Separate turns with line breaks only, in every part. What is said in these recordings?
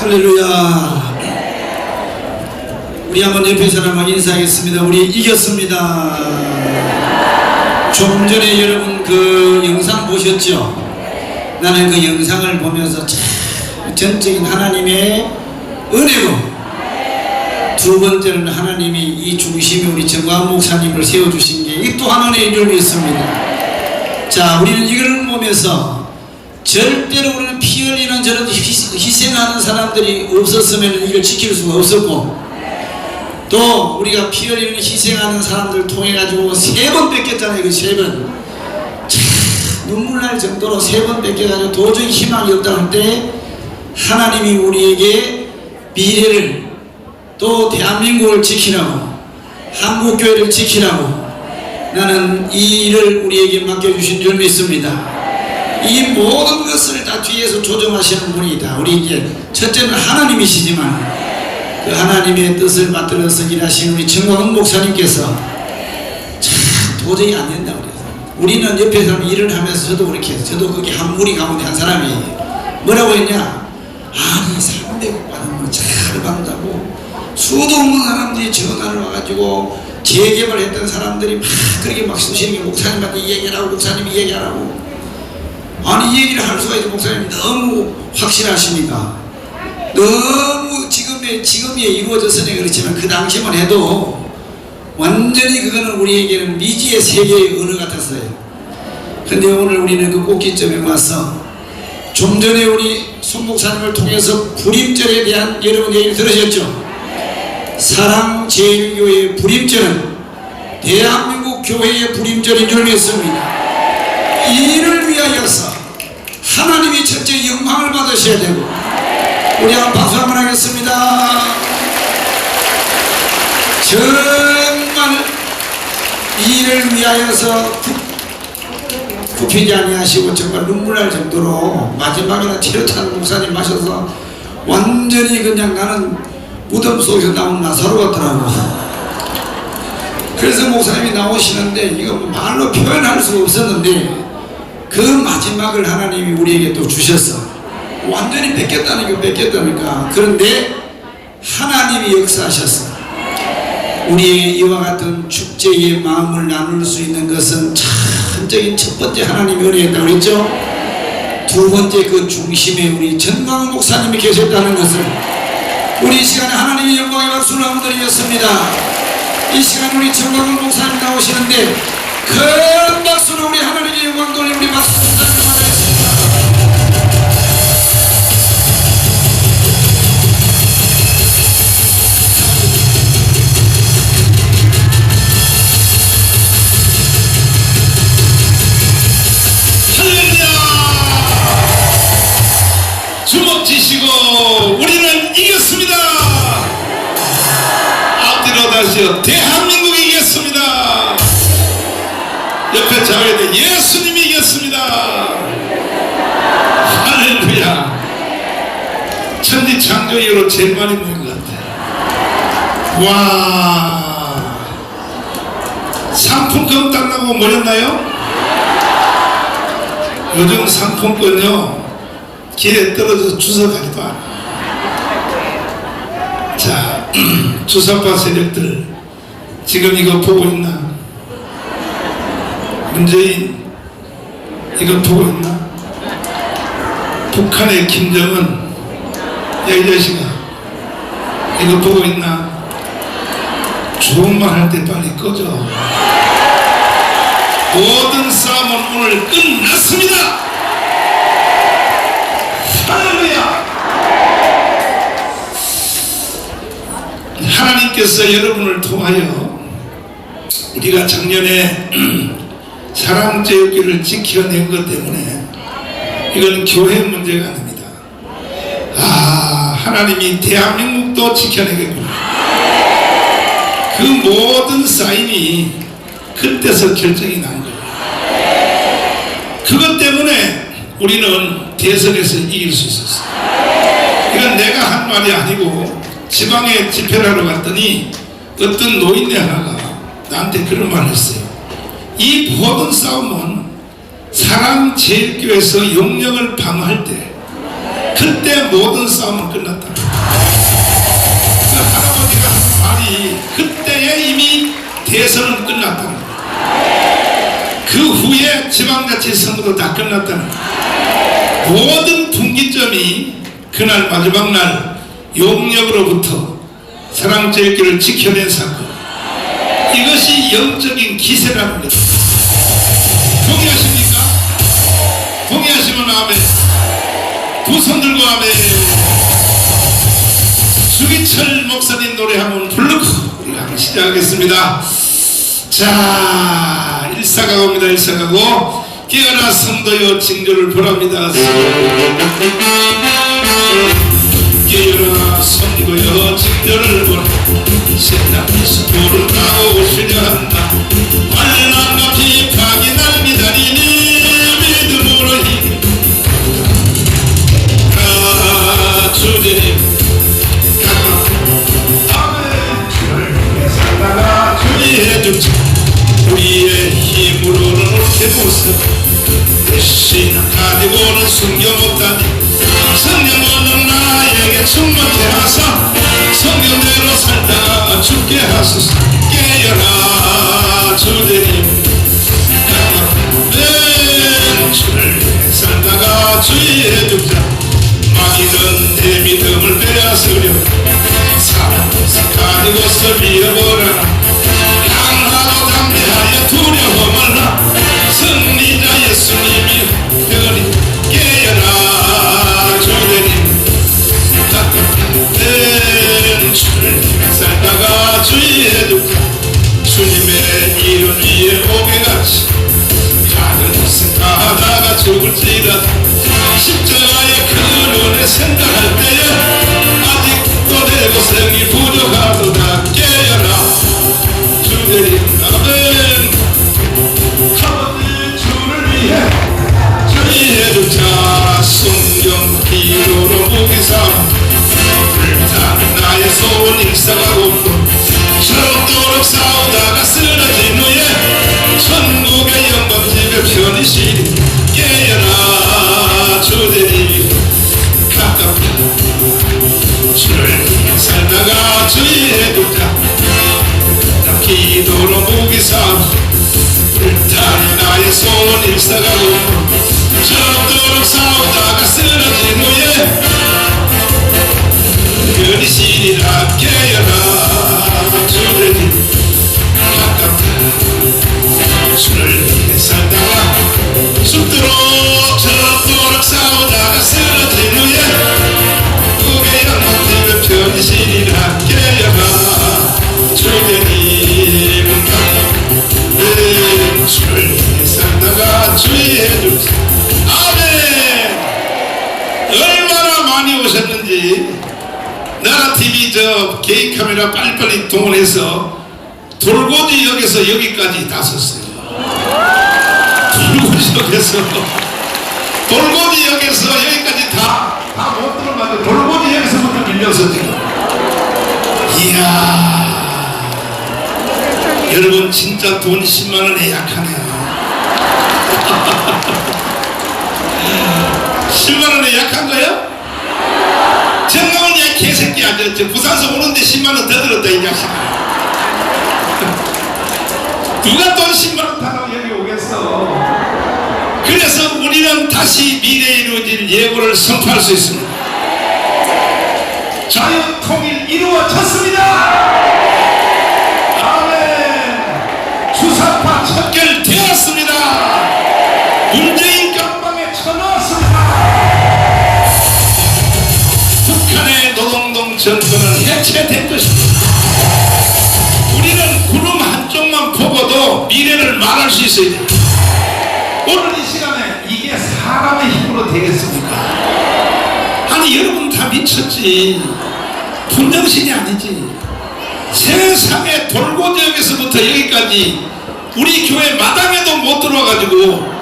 할렐루야. 우리 한번 옆에 사람과 인사하겠습니다. 우리 이겼습니다. 좀 전에 여러분 그 영상 보셨죠? 나는 그 영상을 보면서 참 전적인 하나님의 은혜고, 두 번째는 하나님이 이 중심에 우리 정광 목사님을 세워주신 게 이 또한 은혜인 줄 믿습니다. 자, 우리는 이걸 보면서 절대로 우리는 피 흘리는 저런 희생하는 사람들이 없었으면 이걸 지킬 수가 없었고, 또 우리가 피 흘리는 희생하는 사람들 통해 가지고 3번 뺏겼잖아요. 그 3번 참 눈물 날 정도로 3번 뺏겨가지고 도저히 희망이 없다 할 때 하나님이 우리에게 미래를, 또 대한민국을 지키라고, 한국교회를 지키라고 나는 이 일을 우리에게 맡겨주신 줄 믿습니다. 이 모든 것을 다 뒤에서 조정하시는 분이다. 우리 이제 첫째는 하나님이시지만 그 하나님의 뜻을 받들어서 일하시는 우리 정광훈 목사님께서 참 도저히 안 된다 그래서 우리는 옆에서 일을 하면서 저도 그렇게 해서 저도 거기 한 무리 가운데 한 사람이 뭐라고 했냐, 아니 300억 받으면 잘 받는다고 수도 없는 사람들이 전화를 와가지고 재개발했던 사람들이 막 그렇게 막 쓰시는 게 목사님한테 이 얘기를 하고 목사님이 얘기하라고. 아니 이 얘기를 할 수가 있어. 목사님 너무 확실하십니까? 너무 지금에 이루어졌으니 그렇지만 그 당시만 해도 완전히 그거는 우리에게는 미지의 세계의 언어 같았어요. 근데 오늘 우리는 그 꼭지점에 와서 좀 전에 우리 손 목사님을 통해서 불임절에 대한 여러분 얘기를 들으셨죠? 사랑제일교회의 불임절은 대한민국 교회의 불임절인 줄 믿습니다. 이를 위하여서 하나님이 첫째 영광을 받으셔야 되고, 우리 한번 박수 한번 하겠습니다. 정말 이를 위하여서 굽히지 아니하시고 정말 눈물 날 정도로 마지막에는 치료탄 목사님 마셔서 완전히 그냥 나는 무덤 속에서 나온 나사로 같더라고. 그래서 목사님이 나오시는데 이거 말로 표현할 수가 없었는데 그 마지막을 하나님이 우리에게 또 주셨어. 완전히 뺏겼다니까 뺏겼다니까. 그런데 하나님이 역사하셨어. 우리의 이와 같은 축제의 마음을 나눌 수 있는 것은 참적인 첫 번째 하나님의 은혜였다고 그랬죠. 두 번째 그 중심에 우리 정광훈 목사님이 계셨다는 것을 우리 이 시간에 하나님의 영광의 박수를 한번 드리겠습니다. 이 시간 우리 정광훈 목사님 나오시는데 큰 박수로 우리 하나님의 영광 돌리는 우리 박수 부탁드리겠습니다.
주먹 쥐시고 우리는 이겼습니다. 앞뒤로 다시요. 대한민국이 이겼습니다. 옆에 잡아야 돼. 예수님이 이겼습니다. 할렐루야. 천지 창조 이후로 제일 많이 모인 것 같아. 와, 상품권 달라고 모였나요? 요즘 상품권요 길에 떨어져서 주워 가기도 하고. 자, 주사파 세력들 지금 이거 보고 있나? 문재인 이거 보고 있나? 북한의 김정은, 야 이 자식아 이거 보고 있나? 좋은 말 할 때 빨리 꺼져. 모든 싸움은 오늘 끝났습니다. 할렐루야. 하나님께서 여러분을 통하여 우리가 작년에 사랑제일교회를 지켜낸 것 때문에 이건 교회 문제가 아닙니다. 아, 하나님이 대한민국도 지켜내겠구나. 그 모든 사인이 그때서 결정이 난 거예요. 그것 때문에 우리는 대선에서 이길 수 있었어요. 이건 내가 한 말이 아니고 지방에 집회를 하러 갔더니 어떤 노인네 하나가 나한테 그런 말을 했어요. 이 모든 싸움은 사랑제일교회에서 영령을 방어할 때 그때 모든 싸움은 끝났다. 그 할아버지가 한 말이 그때에 이미 대선은 끝났다. 그 후에 지방자치 선거도 다 끝났다는 모든 분기점이 그날 마지막 날 용역으로부터 사랑제일교를 지켜낸 사건, 이것이 영적인 기세라는 거죠. 동의하십니까? 동의하시면 아멘. 두 손 들고 아멘. 주기철 목사님 노래 한번 부르고 우리가 한번 시작하겠습니다. 자, 일사가고입니다. 일사가고. 깨어나 성도여 징조를 보랍니다. 깨어나 성도여 징조를 보라. 세상이 수도를 나오시려 한다. 환난과 비판이 날 기다리니 믿음으로 힘내라. 주님 아멘. 주를 살다가 주의 주자 우리의 힘으로는 옳게 모습 대신 가지고는 숨겨 못하니 성령은 나에게 충만케 하사 성경대로 살다가 죽게 하소서. 깨어라 주님 내 주를 위해 살다가 주의 죽자 마귀는 내 믿음을 빼앗으려 사랑에서 가지고서 밀어버려라. 강하고 담대하여 두려워 말라. 승리자 예수님이 별이 깨어나 주님 내 주를 살다가 주의 죽자 주님의 이름 위에 오게같이 가는 것을 가다가 죽을지라. 십자가의 그 눈에 생각할 때에 아직도 내 고생이 부족하도다. 깨어나 주님 아멘. 아버지 주를 위해 주의 주자 성경 기도로 무기삼 불타는 나의 소원 일사가고 저토록 싸우다가 쓰러진 후에 천국의 영광집에 편히시리. 깨어나 주님 가깝다. 주를 위해 살다가 주의 주자 기도로 무기삼 불타는 나의 소원 일사가고 저토록 싸우다가 쓰러진 후에 편히시리라. 깨어나 주님 가깝다. 주를 위해 살다가 죽도록 저토록 싸우다가 쓰러진 후에 그의 영광집에 편히시리라. 깨어나 주님 내 주를 위해 살다가 주의 주자 아멘. 얼마나 많이 오셨는지 나라TV 저 개인 카메라 빨리빨리 동원해서 돌고지역에서 여기까지 다 섰어요. 돌고지역에서 여기까지 다 못 들어가도 돌고지역에서부터 밀려서 지금. 이야 여러분 진짜 돈 10만원에 약하네요. 10만원에 약한 거요? 정강은 야 개새끼야. 저 부산서 오는데 10만원 더 들었다 이 자식아. 누가 돈 10만원 타고 여기 오겠어. 그래서 우리는 다시 미래에 이루어질 예고를 선포할 수 있습니다. 자유 통일 이루어졌습니다. 주사파 척결되었습니다. 문재인 감방에 쳐넣었습니다. 북한의 노동동 정권은 해체된 것입니다. 우리는 구름 한쪽만 보고도 미래를 말할 수 있어야 됩니다. 오늘 이 시간에 이게 사람의 힘으로 되겠습니까? 아니 여러분 다 미쳤지. 분정신이 아니지. 세상의 돌고지역에서부터 여기까지 우리 교회 마당에도 못 들어와가지고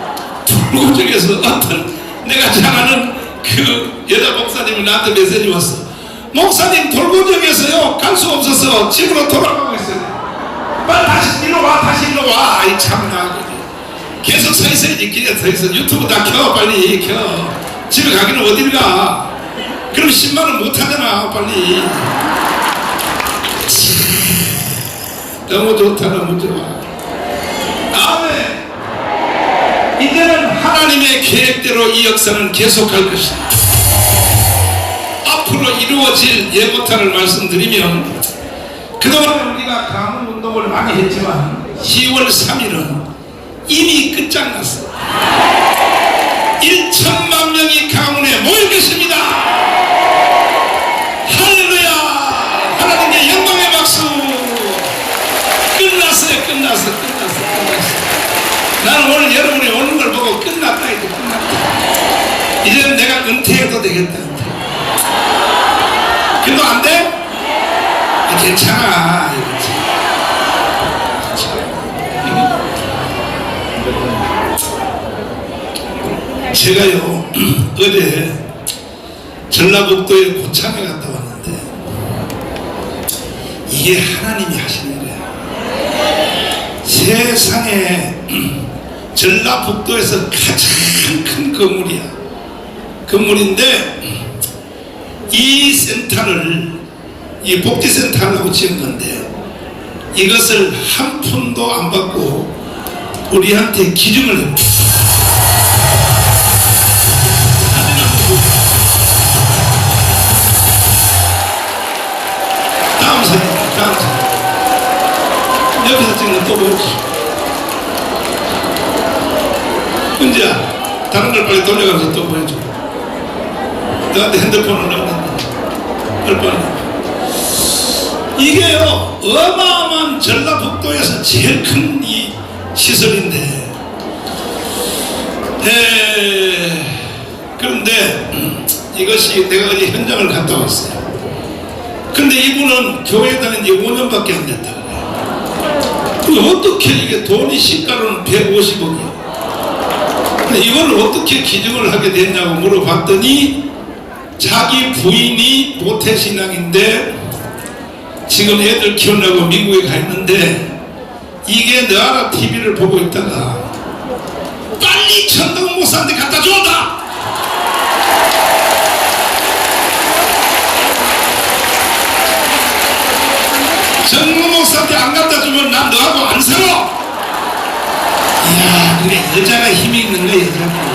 돌고지역에서 어떤 내가 잘 아는 그 여자 목사님이 나한테 메시지 왔어. 목사님 돌고지역에서요 갈 수 없어서 집으로 돌아가고 있어요. 빨리 다시 일로 와. 다시 일로 와. 아이 참나. 계속 서 있어야지. 길에 서 있어. 유튜브 다 켜. 빨리 켜. 집에 가기는 어딜 가. 그럼 10만원 못하잖아 빨리. 너무 좋다 너무 좋아. 아멘. 이제는 하나님의 계획대로 이 역사는 계속할 것이다. 앞으로 이루어질 예고탄을 말씀드리면, 그동안 우리가 강원운동을 많이 했지만 10월 3일은 이미 끝장났어. 1천만 명이 강원에 모일 것입니다. 할렐루야. 하나님의 영광의 박수. 끝났어요. 나는 오늘 여러분이 오는 걸 보고 끝났다 이제 끝났다. 이제는 내가 은퇴해도 되겠다. 그래도 안 돼? 괜찮아. 제가요 어제 전라북도의 고창에 갔다 왔는데 이게 하나님이 하시는 거야. 세상에 전라북도에서 가장 큰 건물인데 이 센터를 이 복지센터 하려고 지은 건데 이것을 한 푼도 안 받고 우리한테 기증을 했다. 다음 사진. 옆에서 찍는 거 또 보여줘. 은지야, 다른 걸 빨리 돌려가면서 또 보여줘. 너한테 핸드폰을 넣었는데 몇 번이야. 이게요 어마어마한 전라북도에서 제일 큰 이 시설인데, 그런데 이것이 내가 어제 현장을 갔다 왔어요. 근데 이분은 교회 다닌 지 5년밖에 안 됐다 그래요. 어떻게 이게 돈이 시가로는 150억이야. 근데 이걸 어떻게 기증을 하게 됐냐고 물어봤더니 자기 부인이 모태신앙인데 지금 애들 키우려고 미국에 가 있는데 이게 너아라 TV를 보고 있다가 빨리 천동 목사한테 갖다 줘다. 정무 목사한테 안 갖다 주면 난 너하고 안 살아. 이야, 그게 여자가 힘이 있는 거야, 여자가.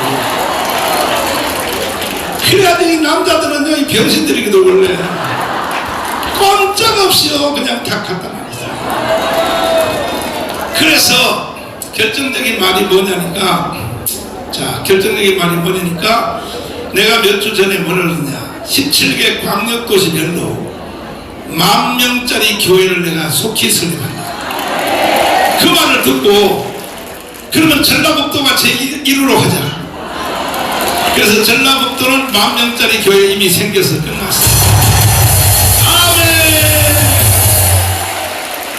그래가지고 이 남자들은요, 이 병신들이기도 원래 꼼짝없이요 그냥 다 갖다 놨어요. 그래서 결정적인 말이 뭐냐니까, 자, 결정적인 말이 뭐냐니까 내가 몇 주 전에 뭐를 했냐, 17개 광역도시별로 10,000명짜리 교회를 내가 속히 설립한다. 그 말을 듣고 그러면 전라북도가 제1호로 하자. 그래서 전라북도는 10,000명짜리 교회 이미 생겨서 끝났어. 아멘.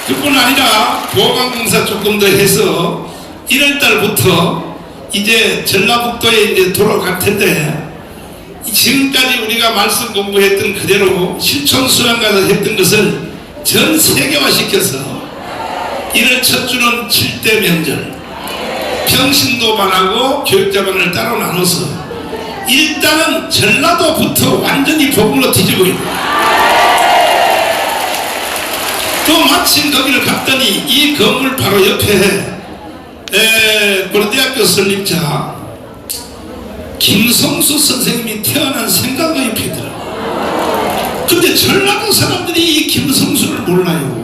그뿐 아니라 보강공사 조금 더 해서 1월달부터 이제 전라북도에 이제 돌아갈 텐데, 지금까지 우리가 말씀 공부했던 그대로 실천 수양가서 했던 것을 전 세계화 시켜서 1월 첫 주는 7대 명절, 평신도반하고 교육자반을 따로 나눠서 일단은 전라도부터 완전히 복음으로 뒤집어 있다. 또 마침 거기를 갔더니 이 건물 바로 옆에 고려대학교 설립자 김성수 선생님이 태어난 생각의 옆이더라. 근데 전라도 사람들이 이 김성수를 몰라요.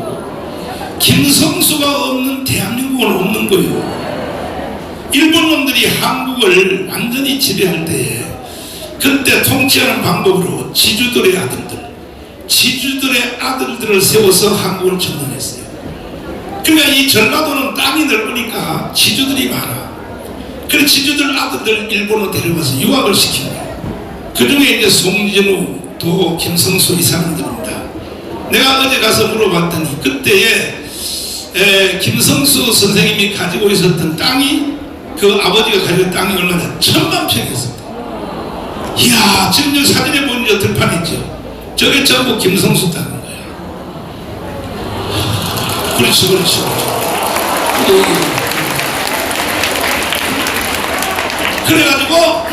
김성수가 없는 대한민국은 없는 거예요. 일본 놈들이 한국을 완전히 지배할 때에 그때 통치하는 방법으로 지주들의 아들들을 세워서 한국을 점령했어요. 그러니까 이 전라도는 땅이 넓으니까 지주들이 많아. 그래서 지주들 아들들 일본으로 데려가서 유학을 시킨 거예요. 그 중에 이제 송진우, 도, 김성수 이 사람들입니다. 내가 어제 가서 물어봤더니 그때에 김성수 선생님이 가지고 있었던 땅이, 그 아버지가 가지고 땅이 얼마나 10,000평이었습니다. 이야, 지금 저 사진에 보는 저 들판 있죠? 저게 전부 김성수 땅인 거야. 그렇지. 그래가지고,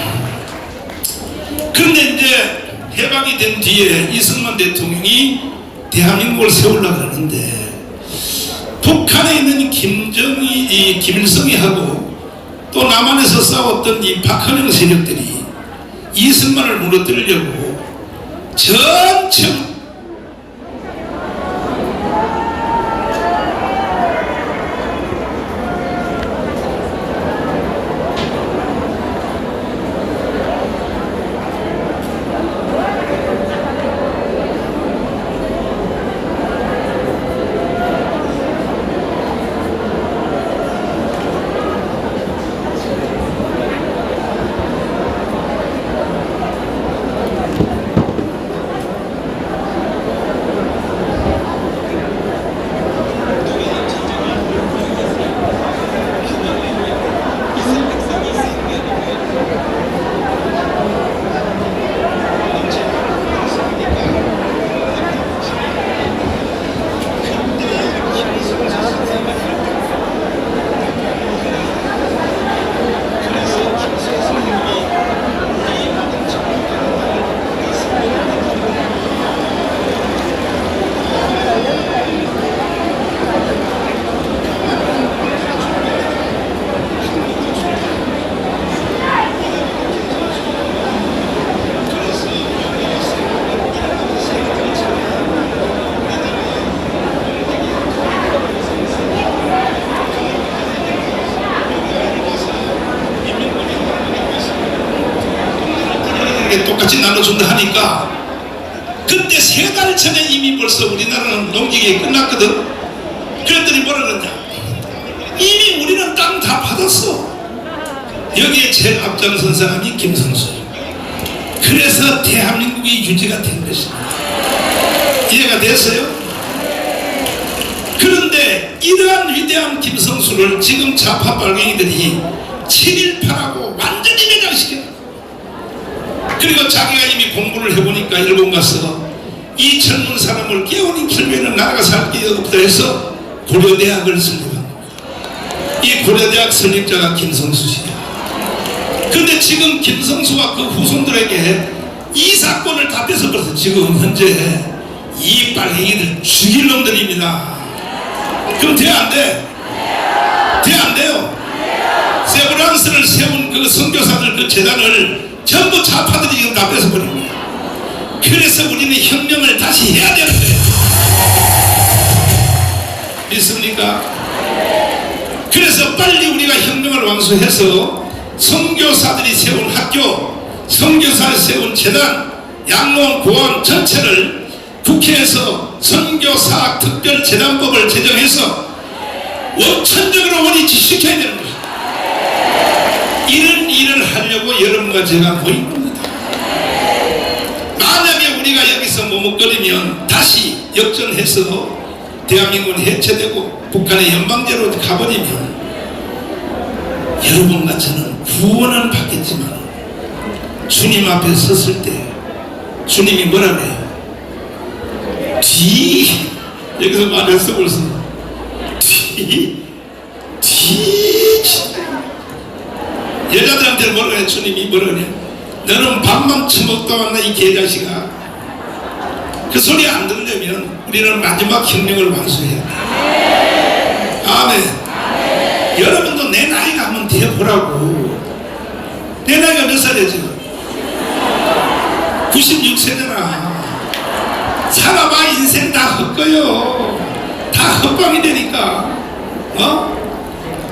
그런데 이제 해방이 된 뒤에 이승만 대통령이 대한민국을 세우려고 그러는데 북한에 있는 김일성이 하고 또 남한에서 싸웠던 이 박헌영 세력들이 이승만을 무너뜨리려고 전체 똑같이 나눠준다 하니까 그때 3달 전에 이미 벌써 우리나라는 농기계 끝났거든. 그랬더니 뭐라 그러냐, 이미 우리는 땅 다 받았어. 여기에 제일 앞장선 사람이 김성수. 그래서 대한민국이 유지가 된 것입니다. 이해가 됐어요? 그런데 이러한 위대한 김성수를 지금 좌파 빨갱이들이 7.18하고 완전히 매장시켜. 그리고 자기가 이미 공부를 해보니까 일본 가서 이 젊은 사람을 깨우니 결국에는 나라가 살 게 없다 해서 고려대학을 설립한 겁니다. 이 고려대학 설립자가 김성수 씨야. 근데 지금 김성수와 그 후손들에게 이 사건을 다 뺏어버려서 지금 현재 이 빨갱이들 죽일 놈들입니다. 그럼 돼 안 돼? 돼 안 돼요? 세브란스를 세운 그 선교사들 그 재단을 전부 좌파들이 지금 다 뺏어버린 거예요. 그래서 우리는 혁명을 다시 해야 되는 거예요. 믿습니까? 그래서 빨리 우리가 혁명을 완수해서 선교사들이 세운 학교, 선교사들이 세운 재단, 양로원, 고원 전체를 국회에서 선교사 특별재단법을 제정해서 원천적으로 원위치시켜야 되는 거예요. 이런 일을 하려고 여러분과 제가 모인 겁니다. 만약에 우리가 여기서 머뭇거리면 다시 역전해서 대한민국은 해체되고 북한의 연방제로 가버리면 여러분과 저는 구원은 받겠지만 주님 앞에 섰을 때 주님이 뭐라 그래요? 여기서 말했어 벌써 여자들한테 뭐라 그래? 주님이 뭐라 그래? 너는 밥만 처먹다 왔나 이 개자식아. 그 소리 안 들으려면 우리는 마지막 혁명을 완수해야 돼. 아멘. 여러분도 내 나이가 한번 돼보라고. 내 나이가 몇 살이야 지금? 96세잖아. 살아봐 인생 다 헛거요. 다 헛방이 되니까.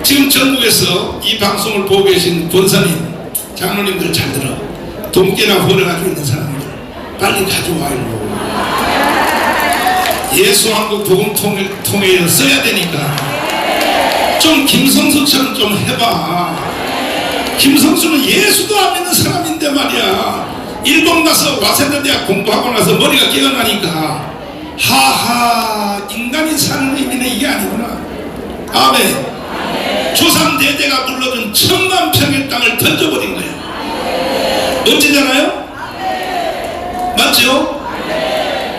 지금 전국에서 이 방송을 보고 계신 권사님, 장로님들 잘 들어. 돈깨나 후원을 가지고 있는 사람들 빨리 가져와요. 예수한국 복음통에 써야 되니까 좀 김성수처럼 좀 해봐. 김성수는 예수도 안 믿는 사람인데 말이야. 일본 가서 와세다 대학 공부하고 나서 머리가 깨어나니까 하하 인간이 사는 의미는 이게 아니구나. 아멘. 조상 대대가 불러준 10,000평의 땅을 던져버린 거예요. 멋지잖아요? 맞죠?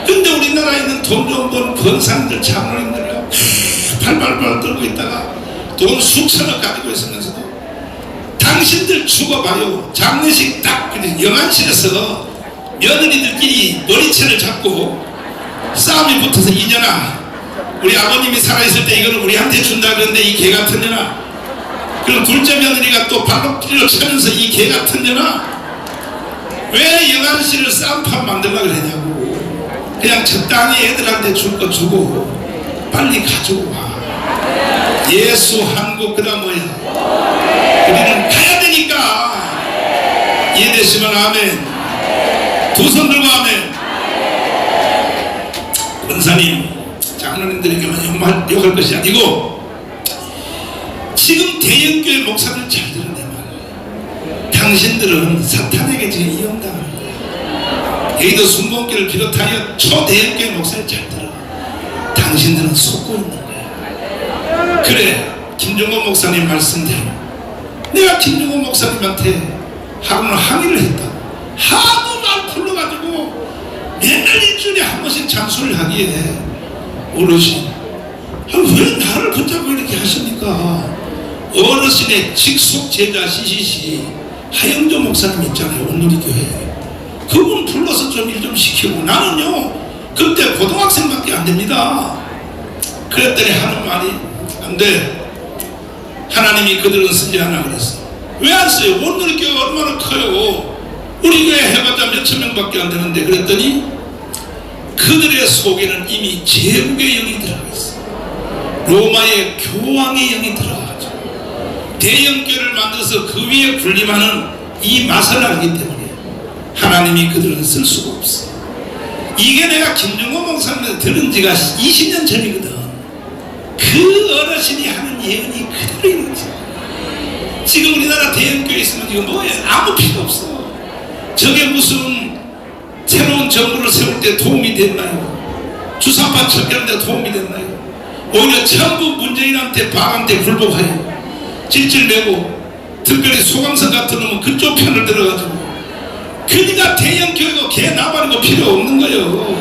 근데 우리나라에 있는 돈 좀 번 권사님들 장로님들 팔팔팔 떨고 있다가 돈 수천억 가지고 있으면서도 당신들 죽어봐요. 장례식 딱 영안실에서 며느리들끼리 머리채를 잡고 싸움이 붙어서 이년아, 우리 아버님이 살아있을 때 이거는 우리한테 준다 그러는데 이 개 같은 년아. 그럼 둘째 며느리가 또 발목질러 차면서 이 개 같은 년아, 왜 영안씨를 싸움판 만들려고 그러냐고. 그냥 적당히 애들한테 줄 거 주고 빨리 가지고 와. 예수 한국 그다음 뭐야? 우리는 가야 되니까. 이해되시면 아멘. 두 손 들고 아멘. 권사님, 장로님들에게만 욕할 것이 아니고 지금 대형교회 목사들 잘 들은 내 말. 당신들은 사탄에게 지금 이용당하는 거야. 여의도 순복교를 비롯하여 초대형교회 목사를 잘 들어. 당신들은 속고 있는 거야. 그래, 김종건 목사님 말씀대로 내가 김종건 목사님한테 하루는 항의를 했다. 하도 날 불러가지고 맨날 일주일에 한 번씩 장수를 하기에 어르신, 왜 나를 붙잡고 이렇게 하십니까? 어르신의 직속 제자 CCC 하영조 목사님 있잖아요, 온누리교회. 그분 불러서 좀 일 좀 시키고. 나는요 그때 고등학생밖에 안 됩니다. 그랬더니 하는 말이 안 돼. 하나님이 그들은 쓰지 않아 그랬어. 왜 안 써요? 온누리교회 얼마나 커요. 우리 교회 해봤자 몇천 명밖에 안 되는데. 그랬더니 그들의 속에는 이미 제국의 영이 들어가 있어. 로마의 교황의 영이 들어가죠. 대형교회를 만들어서 그 위에 군림하는 이 맛을 알기 때문에 하나님이 그들은 쓸 수가 없어. 이게 내가 김종건 목사님한테 들은 지가 20년 전이거든. 그 어르신이 하는 예언이 그대로 이루어져. 지금 우리나라 대형교회 있으면 이거 뭐예요? 아무 필요 없어. 저게 무슨 새로운 정부를 세울 때 도움이 됐나요? 주사파 척결하는 데 도움이 됐나요? 오히려 전부 문재인한테 박한테 굴복하여 질질 내고, 특별히 소강선 같은 놈은 그쪽 편을 들어가지고. 그러니까 대형교회가 개 나발이고 필요 없는 거예요.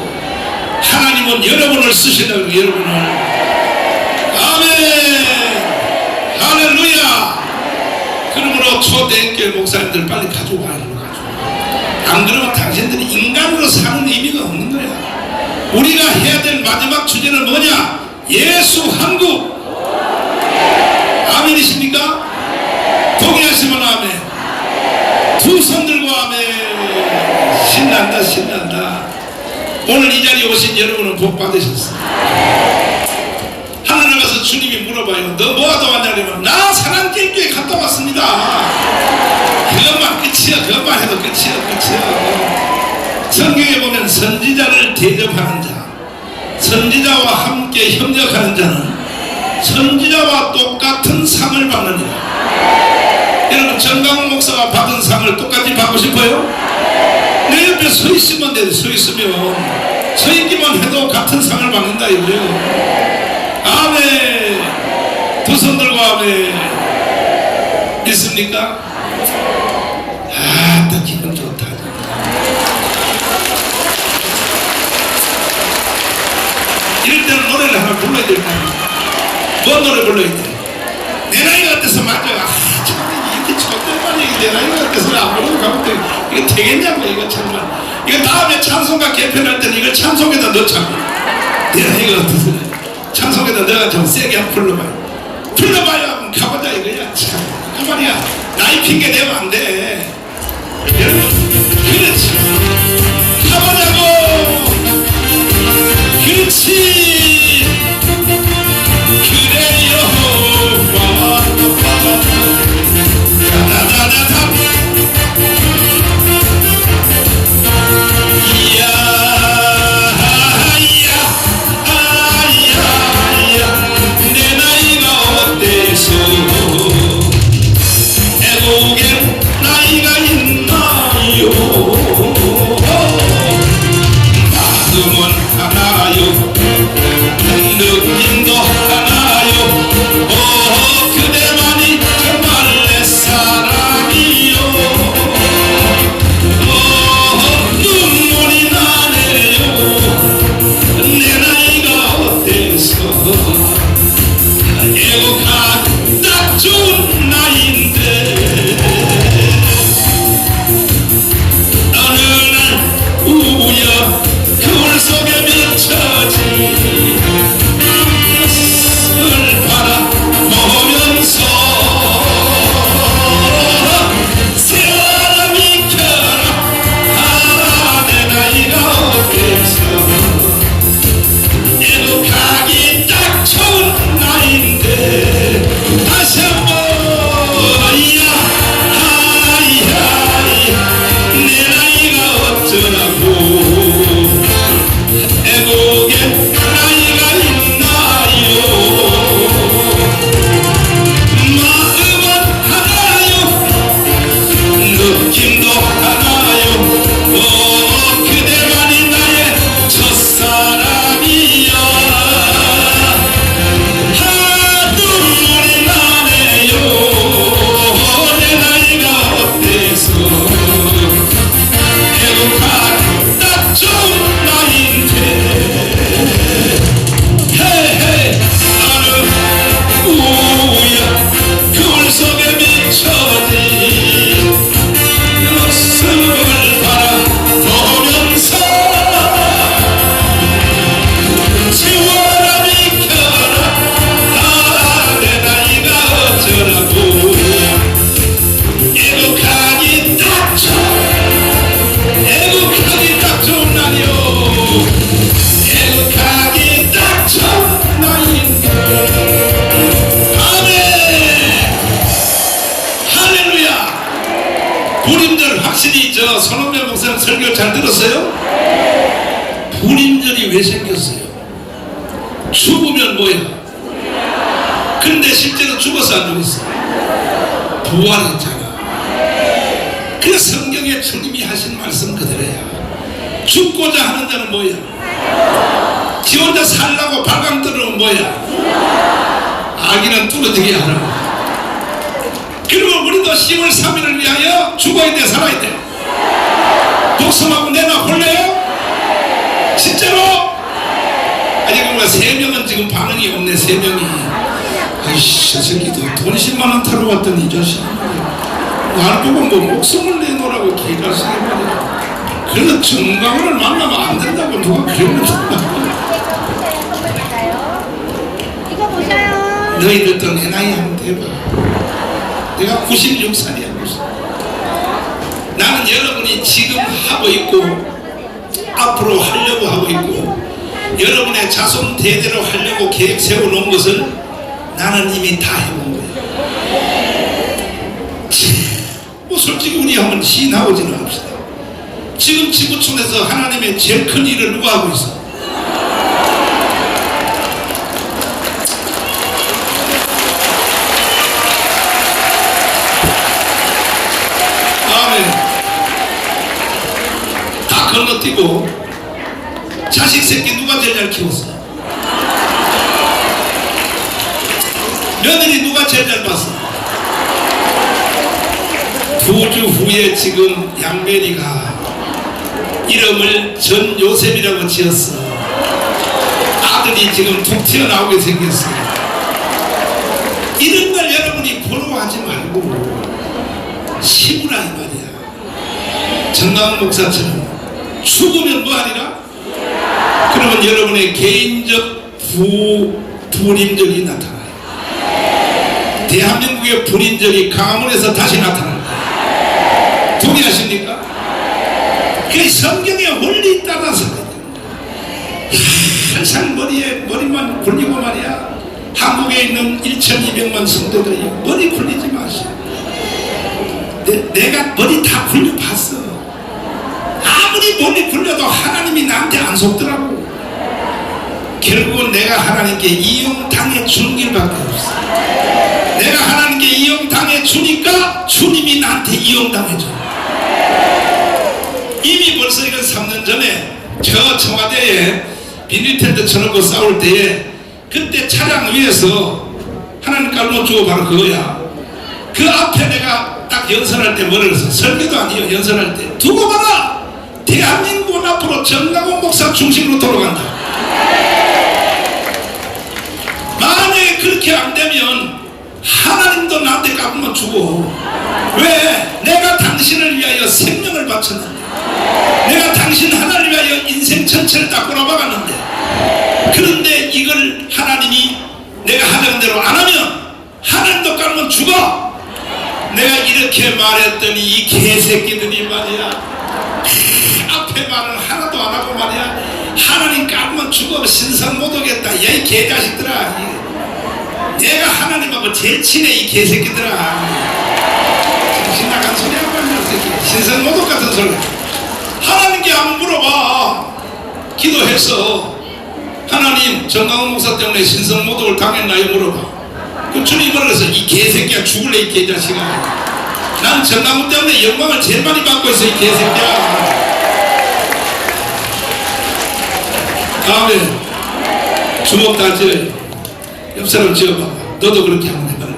하나님은 여러분을 쓰신다고. 여러분을. 아멘. 할렐루야. 그러므로 초대교회 목사님들 빨리 가지고 와. 안 그러면 당신들이 인간으로 사는 의미가 없는 거야. 우리가 해야 될 마지막 주제는 뭐냐? 예수 한국. 아멘이십니까? 동의하시면 아멘. 두 손 들고 아멘. 신난다 신난다. 오늘 이 자리에 오신 여러분은 복 받으셨어. 하나님 가서 주님이 물어봐요. 너 뭐하다 왔냐 그러면 나 사랑길교회 갔다 왔습니다. 그것만 끝이야. 그것만 해도 끝이야. 성경에 보면 선지자를 대접하는 자, 선지자와 함께 협력하는 자는 선지자와 똑같은 상을 받느니라. 여러분, 정강훈 목사가 받은 상을 똑같이 받고 싶어요? 내 옆에 서 있으면 돼. 서 있으면, 서 있기만 해도 같은 상을 받는다 이거예요. 아멘. 두 손 들고 아멘. 믿습니까? 딱 기분 좋다. 이럴 때는 노래를 하나 불러야 될 거 아니야. 뭔 노래 불러야 돼? 내 나이가 어때서 맞아. 참 이렇게 좋대만 내 나이가 어때서 안 부르고 가면 돼. 이거 되겠냐고. 이거 정말. 이거 다음에 찬송가 개편할 때는 이걸 찬송에다 넣자고. 내 나이가 어때서 찬송에다 넣어가 좀 세게 한번 불러봐요. 불러봐요. 한번 가보자 이거야. 참 그 말이야. 나이 핑계 대면 안 돼. 여러분, 그렇지. 가보자고. 그렇지. 그래요. 다다다다다. 이야, 내 나이가 어때서 애국에 나이가 있나요? 마음은 하나요. 인연이 왜 생겼어요? 죽으면 뭐야? 그런데 실제로 죽었어 안 죽었어? 부활했잖아. 그래서 성경에 주님이 하신 말씀 그대로야. 죽고자 하는 자는 뭐야? 지 혼자 살라고 발광 떨어면 뭐야? 아기는 뚫어지게 하라고. 그리고 우리도 10월 3일을 위하여 죽어야 돼 살아야 돼? 독성하고 내나 홀래요? 진짜로? 아니 그러면 3명은 지금 반응이 없네. 3명이 아이씨 저 새끼도 돈 10만원 타러 왔더니 이 자식 날 보고 뭐 목숨을 내놓으라고 개가 쓰게 말이야. 그래서 정강을 만나면 안 된다고 누가 그랬는데
이거 보셔요.
너희들도 내 나이 한번 대봐. 내가 96살이야. 나는 여러분이 지금 하고 있고 앞으로 하려고 하고 있고 여러분의 자손 대대로 하려고 계획 세워놓은 것을 나는 이미 다 해본 거야. 뭐 솔직히 우리 한번 시인하고지는 합시다. 지금 지구촌에서 하나님의 제일 큰 일을 누가 하고 있어? 다 건너뛰고 자식 새끼 누가 제일 잘 키웠어? 며느리 누가 제일 잘 봤어? 2주 후에 지금 양면이가 이름을 전요셉이라고 지었어. 아들이 지금 툭 튀어나오게 생겼어. 이런 걸 여러분이 부러워하지 말고 심으라 이 말이야. 정강훈 목사처럼 죽으면 뭐하리라? 그러면 여러분의 개인적 불임적이 나타나요. 대한민국의 불임적이 강화문에서 다시 나타납니다. 동의하십니까? 그 성경의 원리 따라서 항상 머리만 굴리고 말이야. 한국에 있는 1200만 성도들이 머리 굴리지 마시오. 내가 머리 다 굴려봤어. 아무리 머리 굴려도 하나님이 나한테 안 속더라고. 결국은 내가 하나님께 이용당해 주는 길밖에 없어. 내가 하나님께 이용당해 주니까 주님이 나한테 이용당해줘. 이미 벌써 이건 3년 전에 저 청와대에 비닐텐트 쳐놓고 싸울 때에 그때 차량 위에서 하나님 깔못 주고 바로 그거야. 그 앞에 내가 딱 연설할 때 뭐라 그랬어? 설교도 아니에요. 연설할 때 두고 봐라. 대한민국은 앞으로 정강훈 목사 중심으로 돌아간다. 만약에 그렇게 안 되면 하나님도 나한테 까불만 주고. 왜? 내가 당신을 위하여 생명을 바쳤는데, 내가 당신 하나님을 위하여 인생 전체를 다 꼬라박았는데, 그런데 이걸 하나님이 내가 하는 대로 안 하면 하나님도 까불만 죽어. 내가 이렇게 말했더니 이 개새끼들이 말이야 앞에 말을 하나도 안 하고 말이야 하나님 까불면 죽어 신성 못 오겠다. 야 이 개자식들아, 내가 하나님하고 제일 친해 이 개새끼들아. 정신 나간 소리 하고 있는 새끼. 신성 못 올 같은 소리. 하나님께 한번 물어봐. 기도해서 하나님 정강훈 목사 때문에 신성 못 올 당했나요? 물어봐. 그 주님이 뭐라 그래서 이 개새끼야 죽을래 이 개자식아. 난 정강훈 때문에 영광을 제일 많이 받고 있어 이 개새끼야. 다음에 주먹 다 쥐어요. 옆 사람 쥐어봐. 너도 그렇게 한번 해봐라.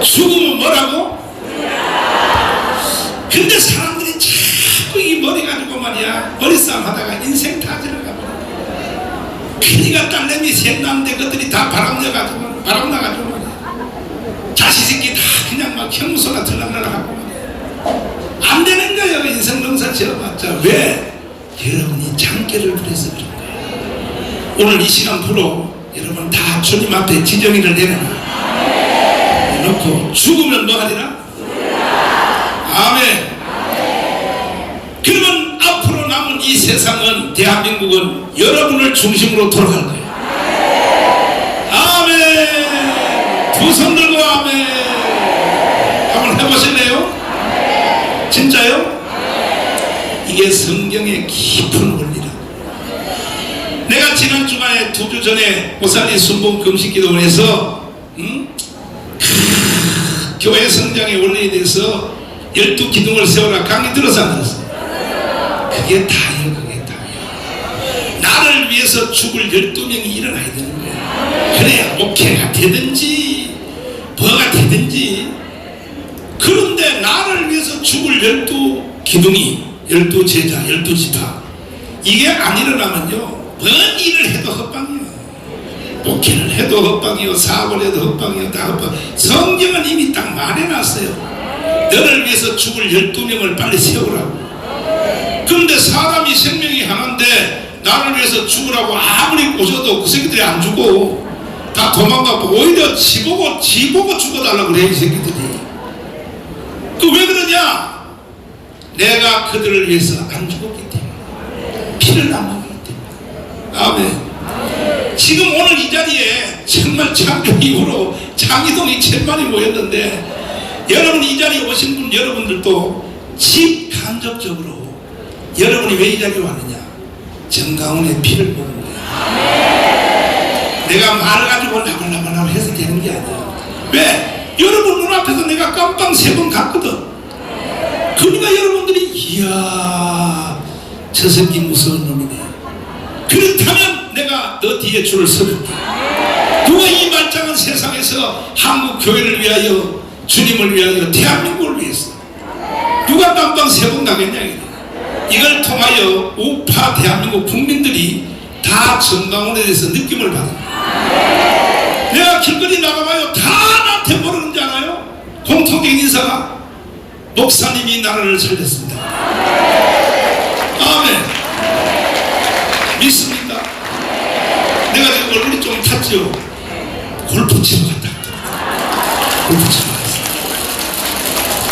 죽으면 뭐라고? 근데 사람들이 자꾸 이 머리 가지고 말이야 머리싸움 하다가 인생 다 지나가. 큰이가 딸내미 셋 낳는데 그들이 다 바람나가지고 말이야. 자식 새끼 다 그냥 막 형무소나 들락날락 하고 말이야. 안 되는 거예요. 인생 농사 지어봤자. 왜? 여러분이 장깨를 부려서 그런 거예요. 오늘 이 시간 프로 여러분 다 주님 앞에 지정의를 내려놔 놓고 죽으면 뭐 하리라? 아멘. 그러면 앞으로 남은 이 세상은 대한민국은 여러분을 중심으로 돌아갈 거예요. 아멘. 두 손 들고 아멘. 한번 해보실래요? 진짜요? 이게 성경의 깊은 원리라. 내가 지난 주간에 2주 전에 오산리 순봉 금식기도를 해서 교회 성장의 원리에 대해서 12기둥을 세워라 강의 들어서 안 들었어? 그게 다예요. 그게 다예요. 나를 위해서 죽을 12명이 일어나야 되는 거야. 그래야 목회가 되든지 뭐가 되든지. 그런데 나를 위해서 죽을 12기둥이 12제자 12지파 이게 안 일어나면요 뭔 일을 해도 헛방이요. 목회를 해도 헛방이요, 사업을 해도 헛방이요, 다 헛방. 성경은 이미 딱 말해놨어요. 너를 위해서 죽을 12명을 빨리 세우라고. 그런데 사람이 생명이 하나인데 나를 위해서 죽으라고 아무리 꼬셔도 그 새끼들이 안 죽어. 다 도망가고 오히려 지보고 죽어달라고 그래 이 새끼들이. 그 왜 그러냐? 내가 그들을 위해서 안 죽었기 때문에, 피를 안 먹었기 때문에. 아멘. 지금 오늘 이 자리에 정말 창조 이후로 장이동이 1000만이 모였는데, 여러분 이 자리에 오신 분 여러분들도 직간접적으로 여러분이 왜 이 자리에 왔느냐? 정강훈의 피를 먹은 거야. 내가 말을 가지고 나발나발 해서 되는 게 아니야. 왜? 여러분 눈앞에서 내가 깜빵 3번 갔거든. 그러니까 여러분들이 이야 저 새끼 무서운 놈이네. 그렇다면 내가 너 뒤에 줄을 서줄게. 누가 이 말짱한 세상에서 한국 교회를 위하여, 주님을 위하여, 대한민국을 위해서 누가 깜빵 3번 가겠냐. 이걸 통하여 우파 대한민국 국민들이 다 정강훈에 대해서 느낌을 받아요. 내가 길거리 나가봐요 다 나한테 모르는 줄 알아요? 공통적인 인사가 목사님이 나라를 살렸습니다. 아멘. 믿습니까? 내가 지금 얼굴이 좀 탔죠? 골프 치러 갔다. 골프 치러 갔어.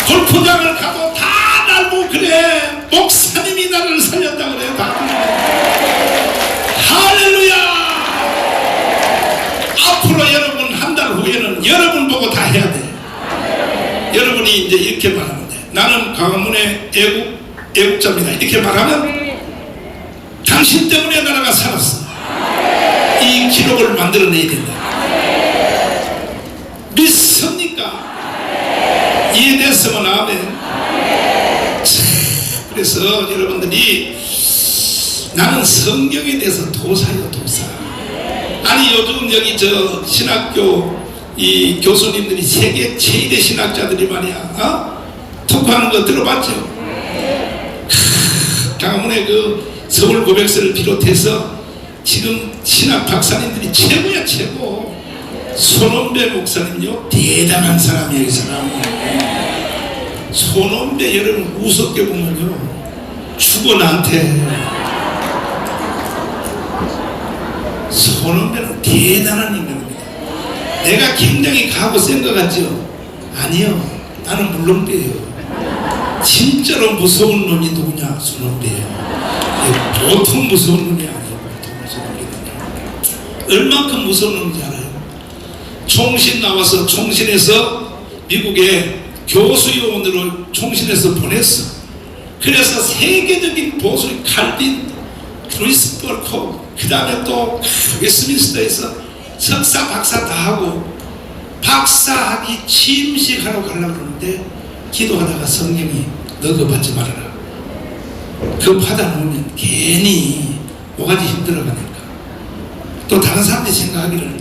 골프장을 가도 다 날 보고 그래 목사님이 나를 살렸다 그래. 다 할렐루야. 앞으로 여러분 한 달 후에는 여러분 보고 다 해야 돼. 여러분이 이제 이렇게 말하면 돼. 나는 강화문의 애국자입니다. 이렇게 말하면 당신 때문에 나라가 살았어. 이 기록을 만들어내야 된다. 믿습니까? 이해됐으면 아멘. 그래서 여러분들이 나는 성경에 대해서 도사요 도사. 아니 요즘 여기 저 신학교 이 교수님들이 세계 최대 신학자들이 말이야 토크하는 거 들어봤죠? 강화문의 그 서울 고백서를 비롯해서 지금 신학 박사님들이 최고야 최고. 손원배 목사님요 대단한 사람이에요. 이 사람. 손원배 여러분 우습게 보면요 죽어 나한테. 손원배는 대단한 인간입니다. 내가 굉장히 가고 센 것 같죠? 아니요. 나는 물론배예요. 진짜로 무서운 놈이 누구냐? 손원배예요. 보통 무서운 놈이 아니에요. 보통 무서운 놈이. 얼만큼 무서운 놈인지 알아요? 총신 나와서 총신에서 미국에 교수요원으로 총신에서 보냈어. 그래서 세계적인 보수 칼빈, 루이스 볼코, 그 다음에 또 웨스트민스터에서 석사 박사 다 하고 박사학위 취임식하러 가려고 그러는데 기도하다가 성령이 너 그거 받지 말아라. 그거 받아놓으면 괜히 뭐가지 힘들어가니까. 또 다른 사람들이 생각하기를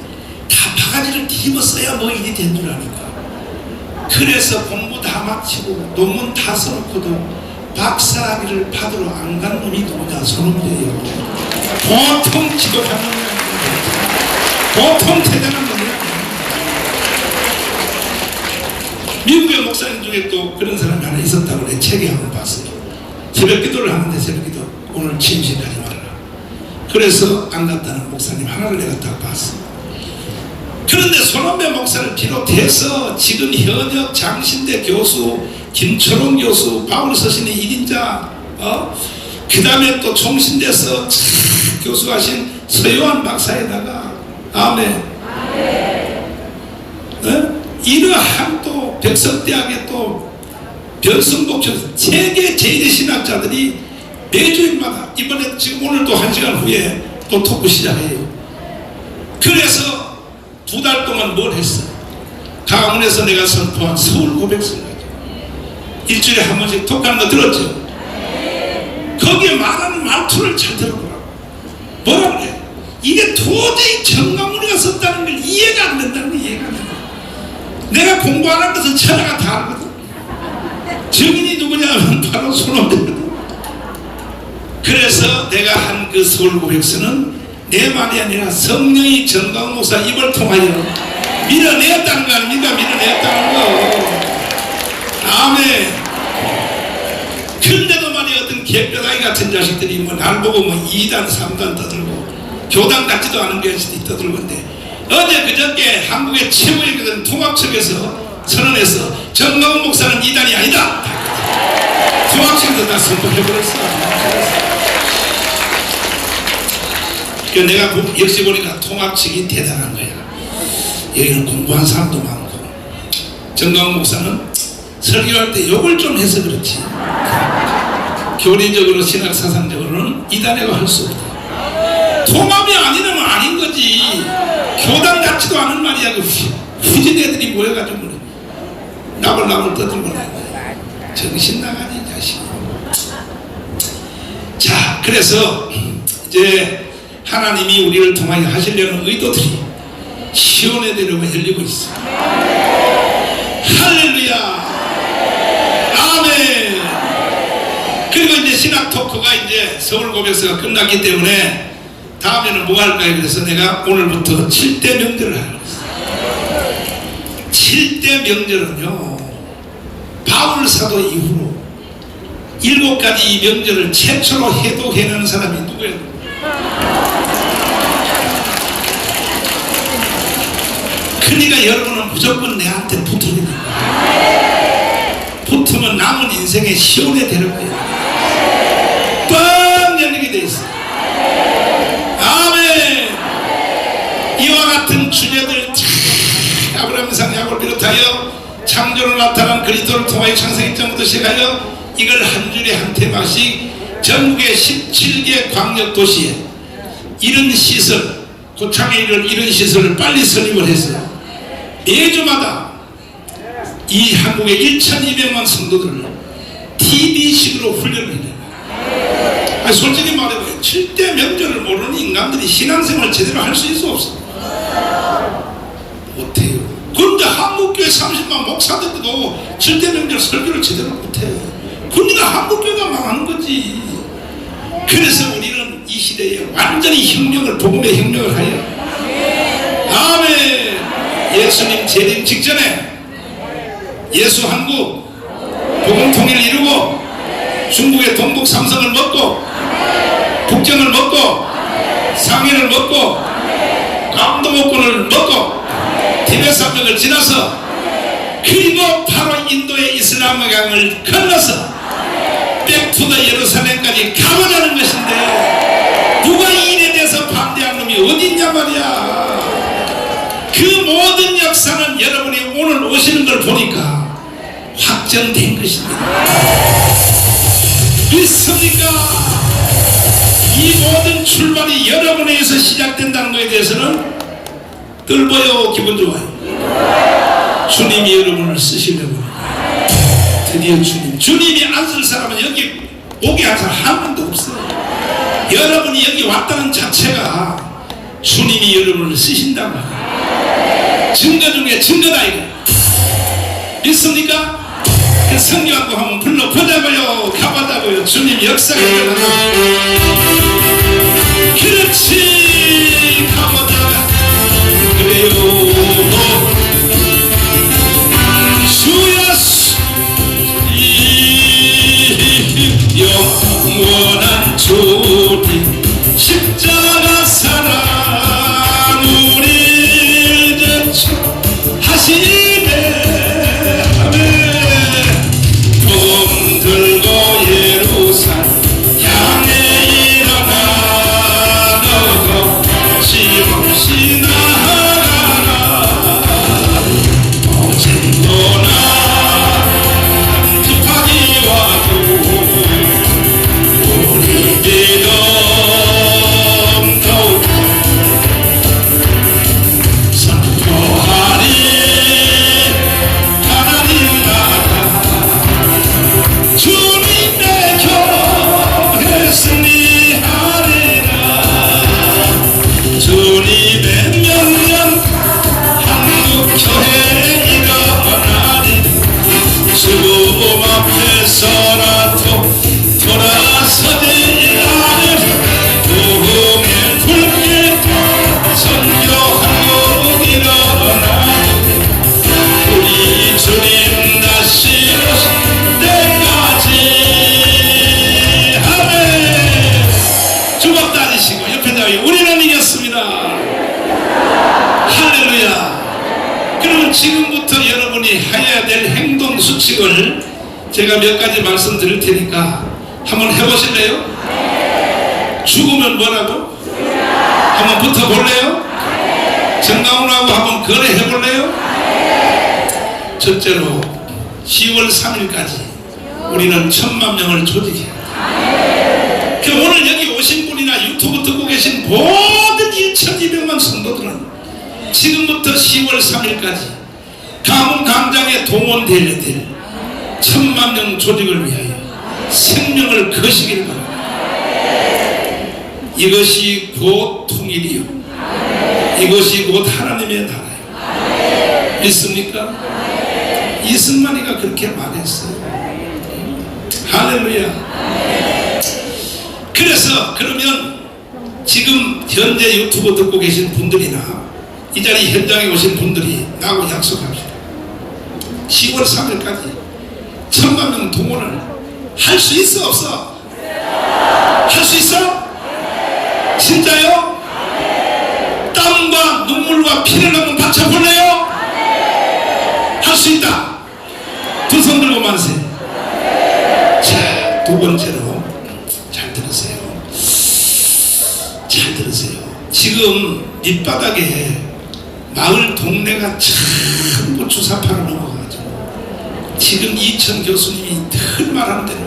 다 바가지를 뒤집어 써야 뭐 일이 된 줄 아니까. 그래서 공부 다 마치고 논문 다 써놓고도 박사학위를 받으러 안 간 놈이 누구냐? 손원배예요. 보통 지도하는 놈이 아니에요. 보통 대단한 놈이 아니에요. 미국의 목사님 중에 또 그런 사람이 하나 있었다고 내 책에 한번 봤어요. 새벽 기도를 하는데 새벽 기도 오늘 취임식 가지 말아라. 그래서 안 갔다는 목사님 하나를 내가 딱 봤어. 그런데 손원배 목사를 비롯해서 지금 현역 장신대 교수 김철웅 교수, 바울 서신의 1인자, 그 다음에 또 총신대에서 교수하신 서요한 박사에다가 아멘. 이러한 또 백석대학의 또 변승복 세계 제1의 신학자들이 매주일마다 이번에 지금 오늘도 1시간 후에 또 토크 시작해요. 그래서 2달 동안 뭘 했어? 강원에서 내가 선포한 서울 고백서를 일주일에 한 번씩 토크하는 거 들었죠? 거기에 말하는 말투를 잘 들어보라고. 뭐라 그래? 이게 도저히 정강훈이가 썼다는 걸 이해가 안 된다는 거. 이해가 안 된다. 내가 공부 안 한 것은 천하가 다 알거든. 증인이 누구냐 하면 바로 손원대거든. 그래서 내가 한 그 서울 고백서는 내 말이 아니라 성령이 정강훈 목사 입을 통하여 밀어내었다는 거 아닙니까? 밀어내었다는 거. 아멘. 근데도 말이야 어떤 개뼈다귀 같은 자식들이 뭐 날 보고 뭐 2단 3단 떠들고 교당 같지도 않은 것이 떠들건데 어제 그저께 한국의 최고의 그 통합청에서 선언해서 정강훈 목사는 2단이 아니다. 통합청에서 다 선포해버렸어. 그러니까 내가 역시 보니까 통합청이 대단한 거야. 여기는 공부한 사람도 많고 정강훈 목사는 설교할 때 욕을 좀 해서 그렇지 교리적으로 신학사상적으로는 이단회가 할 수 없다. 통합이 아니라면 아닌 거지. 교당 같지도 않은 말이야. 그 후진 애들이 모여가지고 그래. 나불나불 떠들고 정신 나가니 자식. 자, 그래서 이제 하나님이 우리를 통하여 하시려는 의도들이 시온의대로가 열리고 있어. 할렐루야. 아멘. 그리고 이제 신학 토크가 이제 서울 고백서가 끝났기 때문에 다음에는 뭐 할까요? 그래서 내가 오늘부터 7대 명절을 하려고 했어요. 7대 명절은요, 바울 사도 이후로 7가지 이 명절을 최초로 해독해내는 사람이 누구예요? 그러니까 여러분은 무조건 내한테 붙어야 돼요. 붙으면 남은 인생의 시온에 되는 거야. 뻥 열리게 돼 있어. 아멘. 이와 같은 주제들 아브라함, 이삭, 야곱을 비롯하여 창조로 나타난 그리스도를 통하여 창세기 1장부터 시작하여 이걸 한 줄에 한 테마씩 전국의 17개 광역 도시에 이런 시설, 고창에 이런 시설을 빨리 설립을 했어요. 매주마다 이 한국의 1200만 성도들을 TV식으로 훈련을 해요. 솔직히 말해봐요. 7대 명절을 모르는 인간들이 신앙생활을 제대로 할 수 있어 없어? 못해요. 그런데 한국교회 30만 목사들도 7대 명절 설교를 제대로 못해. 그러니까 한국교회가 망하는 거지. 그래서 우리는 이 시대에 완전히 혁명을, 복음의 혁명을 하여. 아멘. 예수님 재림 직전에 예수 한국 복음 통일을 이루고 중국의 동북 삼성을 먹고 북경을 먹고 상해를 먹고 강동호권을 먹고 티베트 산맥을 지나서 그리고 바로 인도의 이슬람강을 건너서 백투더 예루살렘까지 가보자는 것인데 누가 이 일에 대해서 반대한 놈이 어디 있냐 말이야. 그 모든 역사는 여러분이 오늘 오시는 걸 보니까 확정된 것입니다. 믿습니까? 이 모든 출발이 여러분에게서 시작된다는 것에 대해서는 뜰보여 기분 좋아요. 주님이 여러분을 쓰시려고 드디어 주님이 안 쓸 사람은 여기 오게 한 사람 한 명도 없어요. 여러분이 여기 왔다는 자체가 주님이 여러분을 쓰신다고 증거 중에 증거다 이거. 믿습니까? 그 성경하고 한번 불러보자고요. 가보자고요. 주님 역사가 일어나고. 그렇지 가보자 그래요. 주여 영원한 주님 십자가 사랑 우리 제쳐 하시네. 아멘. 돈 들고 예루살렘 향해 일어나 너도 힘없이 나아가라. 어젠도나 지팡이 와도 우리 제가 몇 가지 말씀드릴 테니까 한번 해보실래요? 죽으면 뭐라고? 한번 붙어볼래요? 정강훈하고 한번 거래해볼래요? 첫째로 10월 3일까지 우리는 1000만 명을 조직해야 돼. 그 오늘 여기 오신 분이나 유튜브 듣고 계신 모든 1200만 성도들은 지금부터 10월 3일까지 가문 광장에 동원되어야 될 1000만 명 조직을 위하여 생명을 거시길 바랍니다. 이것이 곧 통일이요, 이것이 곧 하나님의 나라요. 믿습니까? 이승만이가 그렇게 말했어요. 할렐루야. 그래서 그러면 지금 현재 유튜브 듣고 계신 분들이나 이 자리 현장에 오신 분들이 나하고 약속합시다. 10월 3일까지 1000만 명 동원을 할 수 있어 없어? 할 수 있어? 진짜요? 땀과 눈물과 피를 한번 바쳐볼래요? 할 수 있다. 두 손 들고 만세. 자, 두 번째로 잘 들으세요. 잘 들으세요. 지금 밑바닥에 마을 동네가 전부 주사파로 넘어가가지고 지금 이천 교수님이 늘 말하는 대로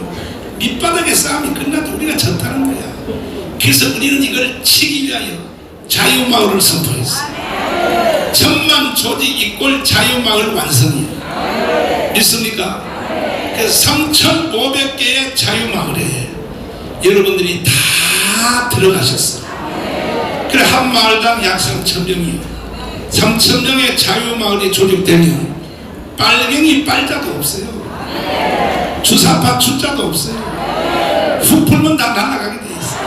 밑바닥에 싸움이 끝나도 우리가 졌다는 거야. 그래서 우리는 이걸 치기 위하여 자유마을을 선포했어. 1000만 조직 이꼴 자유마을 완성이에요. 믿습니까? 그래서 3500개의 자유마을에 여러분들이 다 들어가셨어. 그래 한 마을당 약 3000명이요. 3000명의 자유마을이 조직되면 빨갱이 빨자도 없어요. 주사파 주자도 없어요. 훅 불면 다 날아가게 돼 있어.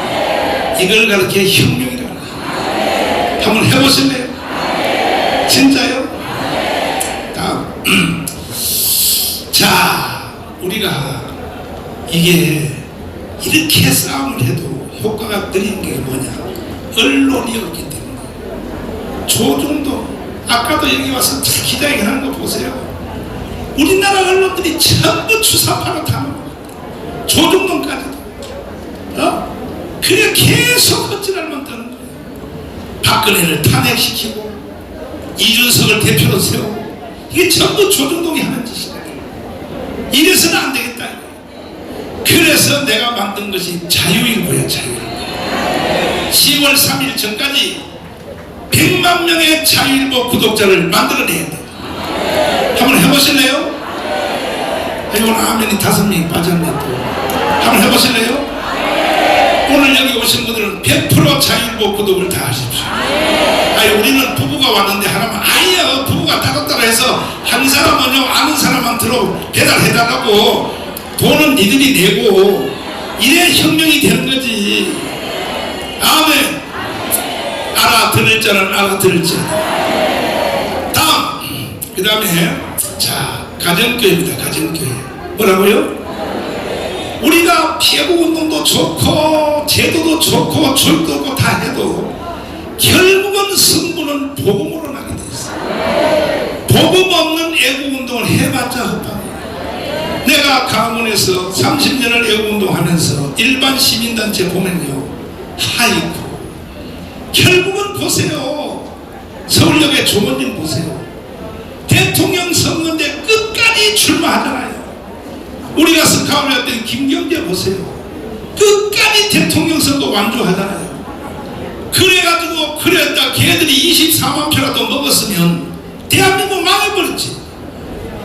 이걸 가르쳐 혁명이라고 해요. 한번 해보실래요? 진짜요? 다음. 자, 우리가 이게 이렇게 싸움을 해도 효과가 느린 게 뭐냐? 언론이 없기 때문에. 조중도 아까도 여기 와서 기자회견 하는 거 보세요. 우리나라 언론들이 전부 주사파로 다 먹어. 조중동까지도. 그래 계속 헛질할만 떠는 거예요. 박근혜를 탄핵시키고 이준석을 대표로 세우고 이게 전부 조중동이 하는 짓이다. 이래서는 안 되겠다. 그래서 내가 만든 것이 자유일보야. 자유일보. 10월 3일 전까지 100만 명의 자유일보 구독자를 만들어내야 돼. 한번 해보실래요? 오늘 아멘이 5명이 빠졌네 또. 한번 해보실래요? 오늘 여기 오신 분들은 100% 자유일보 구독을 다 하십시오. 아니 우리는 부부가 왔는데 하나만 아니요, 부부가 따로따로 해서 한 사람은요 아는 사람한테로 배달해달라고 돈은 니들이 내고 이래 혁명이 되는 거지. 아멘. 알아들을 자는 알아들을지어다. 다음 그 다음에 자 가정교회입니다. 가정교회 뭐라고요? 우리가 피해보운동도 좋고 제도도 좋고 절도도 다 해도 결국은 승부는 복음으로 나게 돼 있어. 복음 없는 애국운동을 해봤자 헛방이야. 내가 강원에서 30년을 애국운동하면서 일반 시민단체 보면요, 하이쿠 결국은 보세요. 서울역의 조원님 보세요. 대통령 선거인데 끝까지 출마하잖아요. 우리가 스카우트 할 때 김경재 보세요. 끝까지 대통령 선거 완주하잖아요. 그래가지고 그랬다 걔들이 24만 표라도 먹었으면 대한민국 망해버렸지.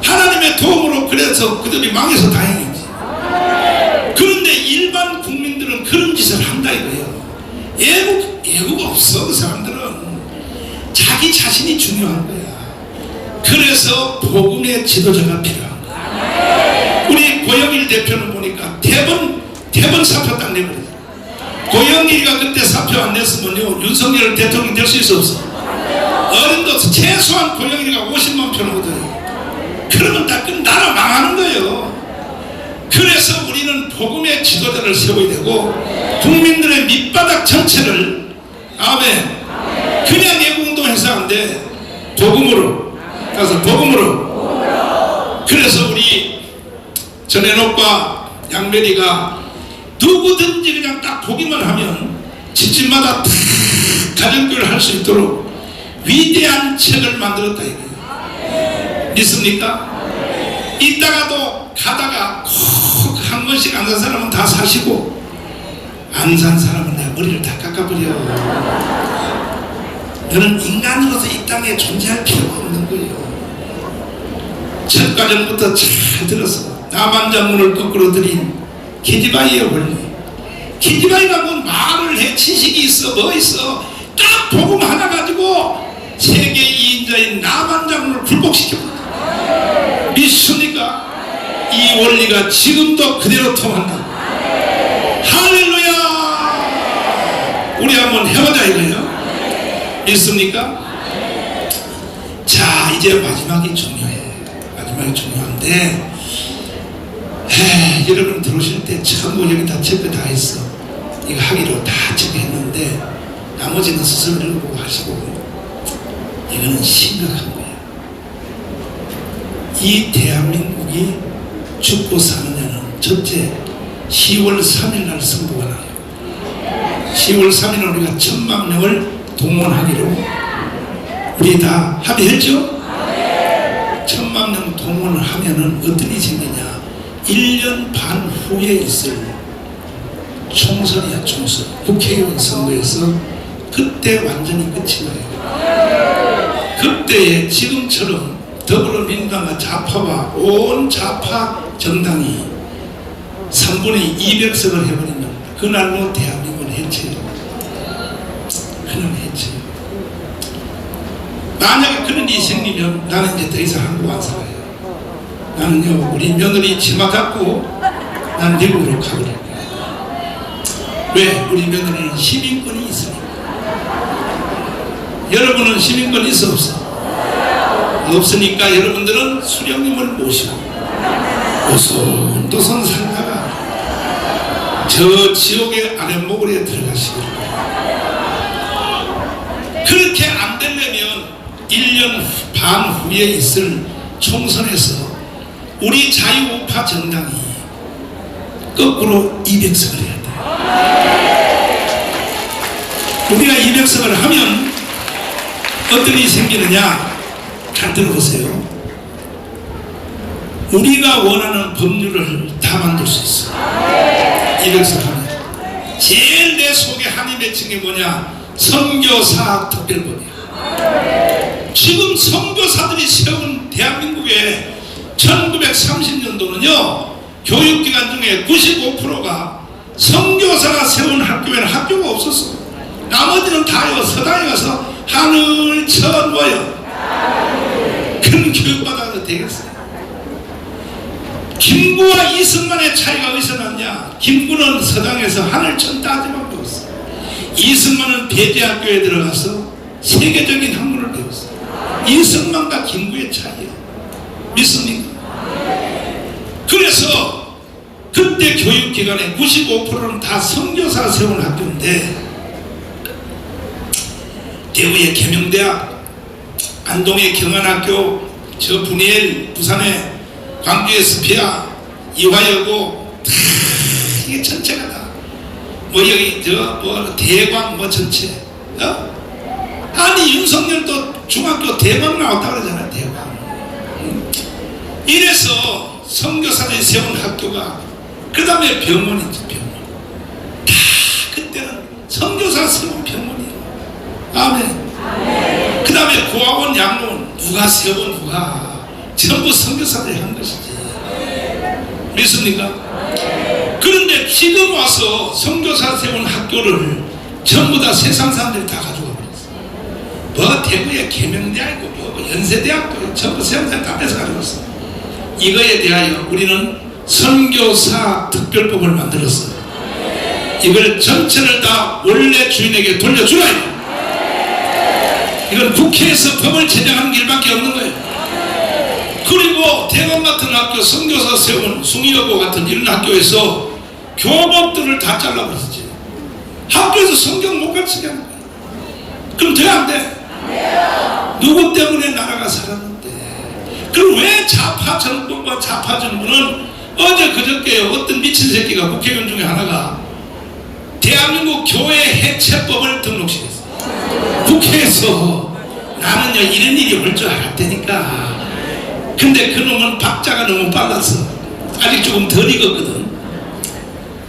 하나님의 도움으로 그래서 그들이 망해서 다행이지. 그런데 일반 국민들은 그런 짓을 한다 이거예요. 애국 없어. 그 사람들은 자기 자신이 중요한 거야. 그래서 복음의 지도자가 필요한 거야. 우리 고영일 대표는 보니까 대번 사표 딱 내버렸어. 고영일이가 그때 사표 안 냈으면요 윤석열 대통령 될 수 있어 없어? 어림도 없어. 최소한 고영일이가 50만 표거든. 그러면 다 나라 망하는 거예요. 그래서 우리는 복음의 지도자를 세워야 되고 국민들의 밑바닥 전체를 아멘 그냥 애국운동해서 안 돼. 복음으로 가서 복음으로. 그래서 우리 전해놓과 양메리가 누구든지 그냥 딱 보기만 하면 집집마다 다 가정교회를 할 수 있도록 위대한 책을 만들었다 이거예요. 믿습니까? 이따가도 가다가 꼭 한 번씩 안 산 사람은 다 사시고 안 산 사람은 내 머리를 다 깎아버려. 너는 인간으로서 이 땅에 존재할 필요가 없는 거예요. 첫 과정부터 잘 들어서 나만장문을 거꾸로 들인 기지바이의 원리. 기지바이가 뭐 말을 해, 지식이 있어, 뭐 있어. 딱 복음 하나 가지고 세계 2인자인 나만장문을 굴복시켰다. 믿습니까? 이 원리가 지금도 그대로 통한다. 할렐루야! 우리 한번 해보자 이거예요. 믿습니까? 자, 이제 마지막이 중요해. 마지막이 중요한데, 여러분 들어오실 때 전부 여기 다 체크 다 했어. 이거 하기로 다 체크했는데 나머지는 스스로 읽어보고 하시고. 이거는 심각한 거야. 이 대한민국이 죽고 사느냐는 첫째 10월 3일 날 선거가 나요. 10월 3일 우리가 1000만 명을 동원하기로 우리 다 합의했죠? 1000만 명 동원을 하면은 어떤 일이 생기냐. 1년 반 후에 있을 총선이야, 총선. 국회의원 선거에서 그때 완전히 끝이 나요. 그때에 지금처럼 더불어민주당과 좌파와 온 좌파 정당이 3분의 200석을 해버리면 그날로 대한민국은 해체해요. 그날 해체해요. 만약에 그런 일이 생기면 나는 이제 더 이상 한국 안 살아요. 나는요, 우리 며느리 치마 갖고 난 미국으로 가버릴 거예요. 왜? 우리 며느리는 시민권이 있으니까. 여러분은 시민권 있어 없어? 없으니까 여러분들은 수령님을 모시고 오손도손 살다가 저 지옥의 아랫목으로 들어가시길 바랍니다. 그렇게 안 되려면 1년 반 후에 있을 총선에서 우리 자유우파 정당이 거꾸로 200석을 해야 돼요. 우리가 200석을 하면 어떤 일이 생기느냐. 잘 들어보세요. 우리가 원하는 법률을 다 만들 수 있어. 200석 하면. 제일 내 속에 한이 맺힌 게 뭐냐. 선교사 특별법이야. 지금 선교사들이 세운 대한민국에 1930년도는요 교육기관 중에 95%가 선교사가 세운 학교에는 학교가 없었어. 나머지는 다요 서당에 가서 하늘 천워요. 그런 교육받아도 되겠어요. 김구와 이승만의 차이가 어디서 났냐. 김구는 서당에서 하늘천 따지만 배웠어. 이승만은 배제학교에 들어가서 세계적인 학문을 배웠어. 이승만과 김구의 차이예요. 믿습니까? 그래서 그때 교육기관의 95%는 다 선교사가 세운 학교인데 대구의 계명대학, 안동의 경안학교, 저 분이엘, 부산의 광주의 스피아, 이화여고 다 이게 전체가 다 뭐 여기 저 뭐 대광 뭐 전체 아니 윤석열도 중학교 대광 나왔다 그러잖아. 대광. 이래서 선교사들이 세운 학교가 그 다음에 병원이지. 병원 다 그때는 선교사 세운 병원이에요. 아멘. 그 다음에 고아원, 양로원 누가 세운 누가 전부 선교사들이 한 것이지. 믿습니까? 그런데 지금 와서 선교사 세운 학교를 전부 다 세상 사람들이 다 가져가 버렸어. 뭐 대구의 계명대학교, 뭐 연세대학교 전부 세운 사람 다 뺏어 가져갔어. 이거에 대하여 우리는 선교사 특별법을 만들었어. 이걸 전체를 다 원래 주인에게 돌려주라. 이건 국회에서 법을 제정하는 일밖에 없는 거예요. 그리고 대검 같은 학교, 선교사 세운 숭이여고 같은 이런 학교에서 교복들을 다 잘라버렸지. 학교에서 성경 못 가르치게 하는 거야. 그럼 돼 안 돼? 누구 때문에 나라가 살았는데. 그럼 왜 좌파 정권과 좌파 정부는 어제 그저께요 어떤 미친 새끼가 국회의원 중에 하나가 대한민국 교회 해체법을 등록시켰어요. 국회에서 나는요 이런 일이 올 줄 알았다니까. 근데 그놈은 박자가 너무 빨랐어. 아직 조금 덜 익었거든.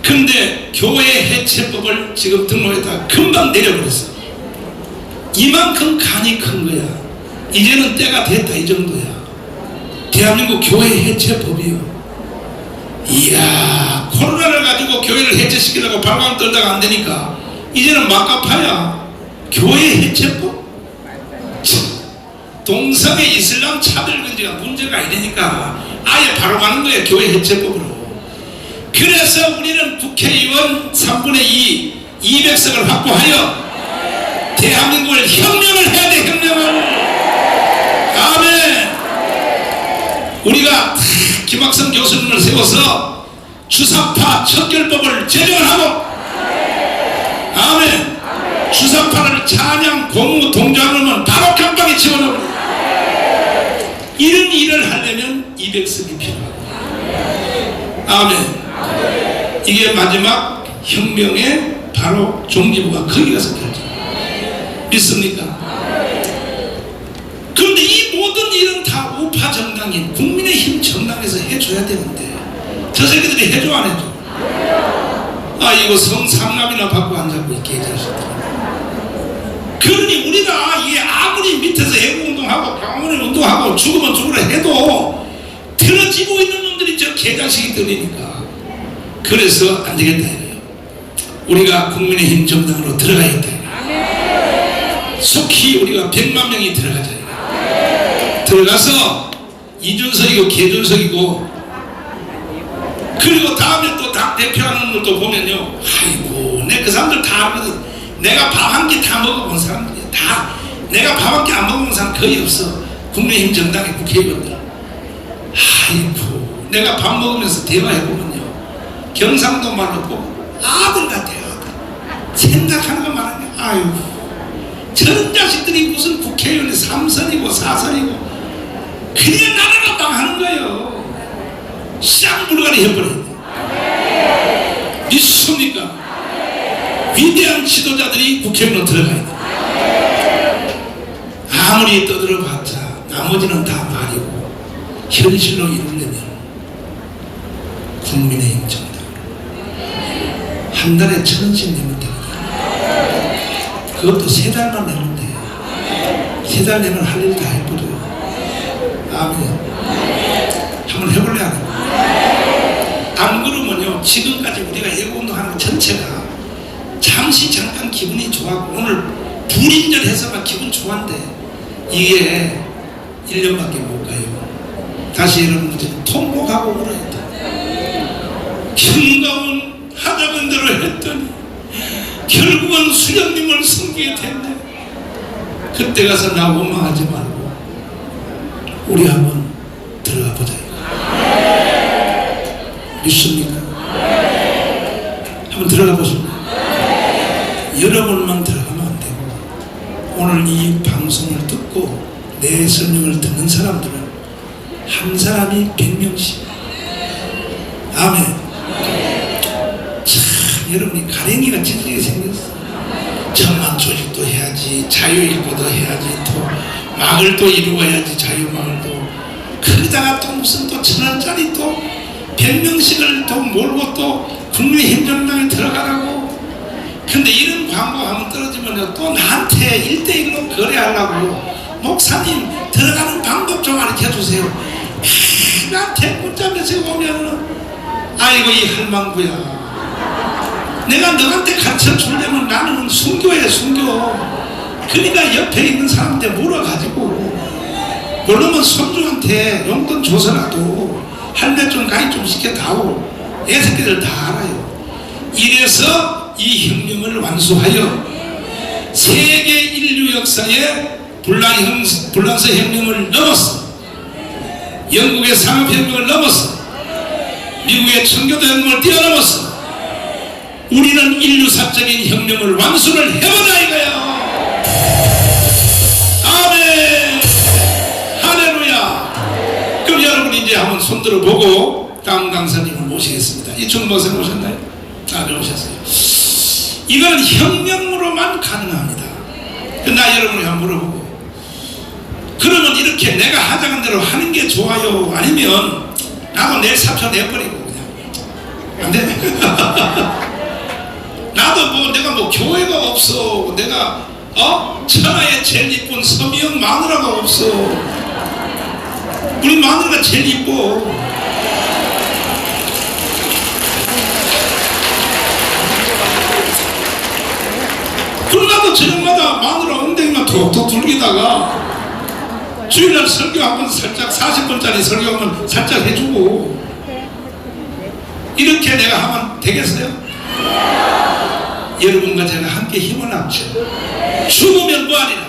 근데 교회 해체법을 지금 등록했다가 금방 내려버렸어. 이만큼 간이 큰 거야. 이제는 때가 됐다 이 정도야. 대한민국 교회 해체법이요. 이야, 코로나를 가지고 교회를 해체시키려고 발광 떨다가 안 되니까 이제는 막가파야. 교회 해체법? 동성애 이슬람 차별금지가 문제가 아니니까 아예 바로 가는 거예요. 교회 해체법으로. 그래서 우리는 국회의원 3분의 2 200석을 확보하여 대한민국을 혁명을 해야 돼. 혁명을. 아멘. 우리가 김학성 교수님을 세워서 주사파 척결법을 제정하고 아멘. 주사파를 찬양 공무 동조하면 바로 감방에 집어넣어. 이런 일을 하려면 200석이 필요합니다. 아멘. 이게 마지막 혁명의 바로 종지부가 거기 가서 결정. 믿습니까? 그런데 이 모든 일은 다 우파 정당인 국민의힘 정당에서 해줘야 되는데 저 새끼들이 해줘 안 해줘? 아 이거 성상납이나 받고 앉았고 있게 해주셨더라. 그러니 우리가 이게 아무리 밑에서 애국운동하고 병원에 운동하고 죽으면 죽으라 해도 들어지고 있는 놈들이 저 개자식이 들리니까 그래서 안 되겠다 이거예요. 우리가 국민의힘 정당으로 들어가야겠다 이거예요. 속히 우리가 100만 명이 들어가자 이거예요. 들어가서 이준석이고 개준석이고 그리고 다음에 또 당 대표하는 놈도 보면요 아이고 내 그 사람들 다 알거든. 내가 밥 한 끼 다 먹어본 사람들이야. 다 내가 밥 한 끼 안 먹어본 사람 거의 없어. 국민의힘 정당의 국회의원들. 아이고 내가 밥 먹으면서 대화해보면요 경상도 말로 꼭 아들 같아. 아들 생각하는 거 말하는 게 아유 저런 자식들이 무슨 국회의원이 3선이고 4선이고 그냥 나라가 망하는 거예요. 쌍불가리 해버려요. 믿습니까? 위대한 지도자들이 국회의원으로 들어가야 돼. 아무리 떠들어봤자 나머지는 다 말이고 현실로 이루려면 국민의힘 정당 한 달에 1,000원씩 내면 되거든. 그것도 3달만 내면 돼요. 3달 내면 할 일 다 해버려요. 아멘. 한번 해볼래 안 해볼래? 안 그러면요 지금까지 우리가 애국운동하는 것 전체가 잠시 잠깐 기분이 좋았고 오늘 불인절 해서만 기분 좋았는데 이게 1년밖에 못 가요. 다시 여러분 지금 통곡하고 울어야 돼. 김가운 하자는 대로 했더니 결국은 수령님을 섬기게 됐네. 그때 가서 나 원망하지 말고 우리 한번 들어가 보자. 믿습니까? 한번 들어가 보십시오. 여러분만 들어가면 안 되고 오늘 이 방송을 듣고 내 설명을 듣는 사람들은 한 사람이 100명씩 아멘. 참 여러분이 가랭이가 찢어지게 생겼어. 천만 조직도 해야지 자유일보도 해야지 또 막을 또 이루어야지 자유마을도 거기다가 또 무슨 또 1,000원짜리 또 100명씩을 또 몰고 또 국민의힘 정당에 들어가라고. 근데 이런 광고하면 떨어지면 또 나한테 1대1로 거래하려고 목사님 들어가는 방법 좀 가르쳐주세요. 나한테 문자 메시지 오면은 아이고 이 할망구야 내가 너한테 가르쳐 주려면 나는 순교해 순교. 그러니까 옆에 있는 사람한테 물어가지고 그러면 손주한테 용돈 줘서라도 할매 좀 가입 좀 시켜다오. 애새끼들 다 알아요. 이래서 이 혁명을 완수하여 세계 인류 역사의 불란서 혁명을 넘었어. 영국의 산업혁명을 넘었어. 미국의 청교도 혁명을 뛰어넘었어. 우리는 인류사적인 혁명을 완수를 해보자 이거야. 아멘 할렐루야. 그럼 여러분 이제 한번 손들어 보고 다음 강사님을 모시겠습니다. 이춘 목사님 오셨나요? 네, 오셨어요. 이거는 혁명으로만 가능합니다. 나 여러분이 한번 물어보고, 그러면 이렇게 내가 하자는 대로 하는 게 좋아요? 아니면 나도 내 사표 내버리고 그냥 안 돼? 나도 뭐 내가 뭐 교회가 없어, 내가 천하에 제일 이쁜 서미영 마누라가 없어, 우리 마누라가 제일 이뻐. 그럼 나도 저녁마다 마누라 엉덩이만 톡톡 둘기다가 주일날 설교 한번 살짝 40분짜리 설교 한번 살짝 해주고, 이렇게 내가 하면 되겠어요? 여러분과 제가 함께 힘을 합쳐 죽으면 뭐하리라.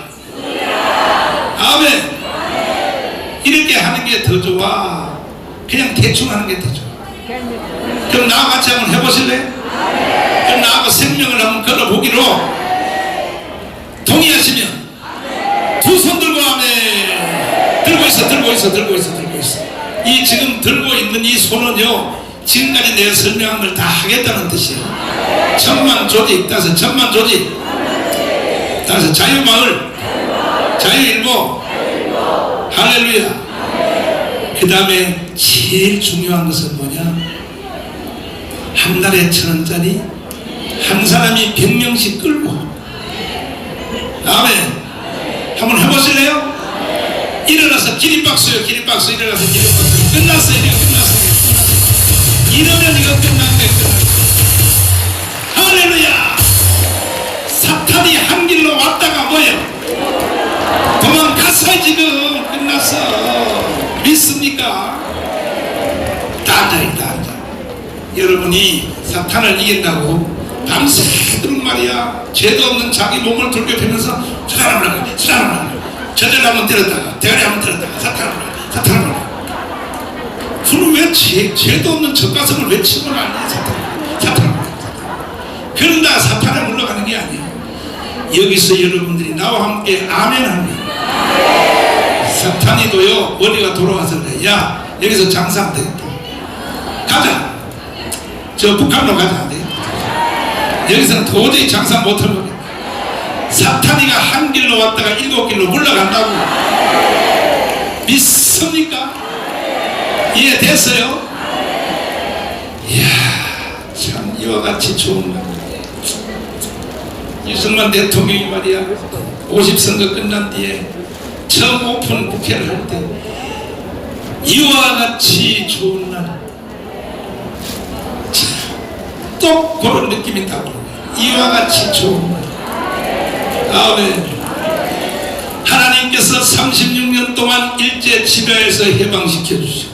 아멘. 이렇게 하는 게 더 좋아, 그냥 대충 하는 게 더 좋아? 그럼 나와 같이 한번 해보실래요? 그럼 나하고 생명을 한번 걸어보기로 동의하시면 두 손 들고 아멘. 들고 있어. 이 지금 들고 있는 이 손은요, 지금까지 내가 설명한 걸 다 하겠다는 뜻이에요. 천만조직, 따서 천만조직, 따서 자유마을, 자유일보, 할렐루야. 그 다음에 제일 중요한 것은 뭐냐? 한 달에 1,000원짜리 한 사람이 100명씩 끌고, 아멘. 한번 해보실래요? 일어나서 기립박수요. 일어나서 기립박수. 끝났어. 이러면 이거 끝난 거야. 할렐루야. 사탄이 한 길로 왔다가 뭐예요? 도망갔어요. 지금 끝났어. 믿습니까? 다 앉아. 여러분이 사탄을 이긴다고 밤새도록 말이야, 죄도 없는 자기 몸을 돌격하면서 사탄을 저들 한번 때렸다가 대가리 한번 때렸다가 사탄을 그럼 왜 죄도 없는 젖가슴을 왜 치고 나니? 사탄을 그런다 사탄을 물러가는 게 아니에요. 여기서 여러분들이 나와 함께 아멘 합니다. 사탄이도요, 머리가 돌아와서 그래. 야, 여기서 장사 안 되겠다, 가자, 저 북한으로 가자. 안 되겠다, 여기서는 도저히 장사 못할 겁니다. 사탄이가 한 길로 왔다가 7길로 물러간다고. 믿습니까? 이해됐어요? 이야, 참 이와 같이 좋은 날. 유승만 대통령이 말이야, 50선거 끝난 뒤에 처음 오픈 국회를 할 때 이와 같이 좋은 날, 또 그런 느낌이 있다고. 이와 같이 좋은 날. 아멘. 하나님께서 36년 동안 일제 지배에서 해방시켜 주시고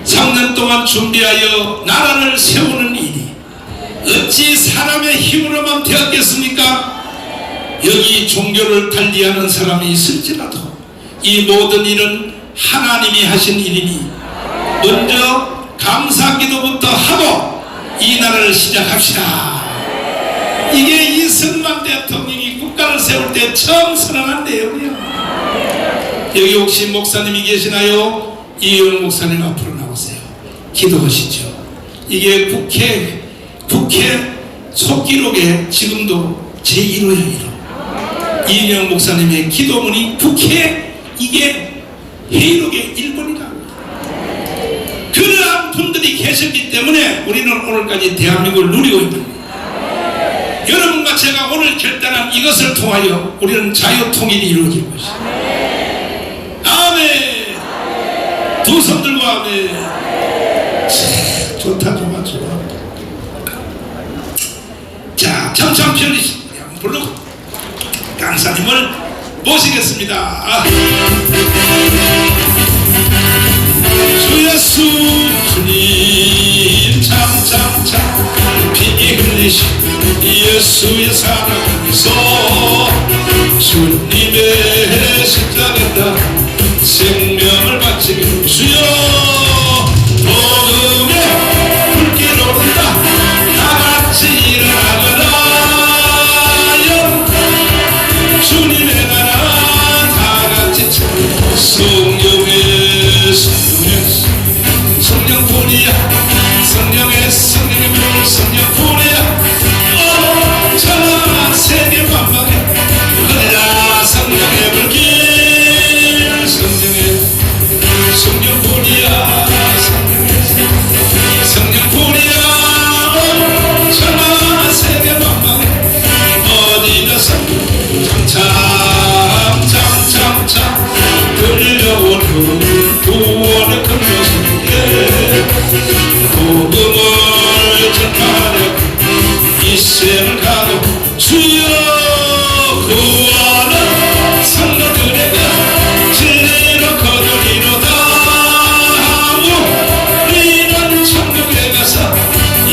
3년 동안 준비하여 나라를 세우는 일이 어찌 사람의 힘으로만 되었겠습니까? 여기 종교를 달리하는 사람이 있을지라도 이 모든 일은 하나님이 하신 일이니 먼저 감사기도부터 하고 이 나라를 시작합시다. 이게 이승만 대통령이 국가를 세울 때 처음 선언한 내용이에요. 여기 혹시 목사님이 계시나요? 이영 목사님 앞으로 나오세요. 기도하시죠. 이게 국회 속기록에 지금도 제1호예요. 1호. 이영 목사님의 기도문이 국회, 이게 회의록의 1번이라고. 그러한 분들이 계셨기 때문에 우리는 오늘까지 대한민국을 누리고 있는 거예요. 여러분과 제가 오늘 결단한 이것을 통하여 우리는 자유통일이 이루어질 것이다. 아멘. 두 손 들고 아멘. 좋다. 자, 참참 편히 불러 강사님을 모시겠습니다. 주 예수 주님 참참참 피 흘리신 예수의 사랑에서 주님의 십자가에다 생명을 바치기로 주여 어둠에 불길 오른다 다같이 일어나거라요 주님의 나라 다같이 성령의 성령뿐이 생을 가도 주여 구하는 성도들에게 진리로 거두리로다 하고 우리는 천국에 가서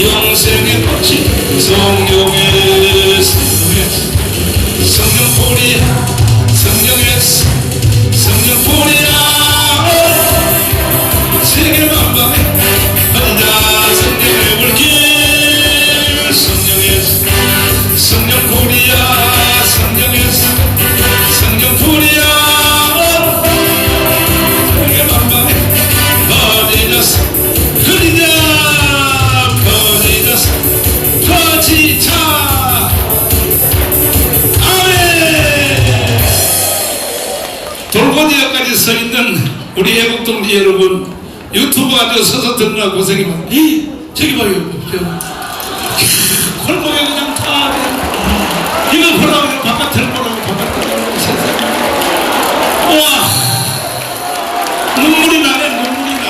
영생의 꽃이 성령의 성령포리야 성령의 성령포리야 세계 만방에 혼자 성령의 불길 성령의 성령포리야 성령의 성령포리야 세계 만방에 퍼지자 퍼지자 돌고지역까지 서 있는 우리 애국 동지 여러분, 유튜브 아주 서서 듣느라 고생이 많아. 저기 봐요. 골목에 그냥 다 이거 보라고 바깥을 보라고 바깥을 세상에. 와 눈물이 나네 눈물이 나.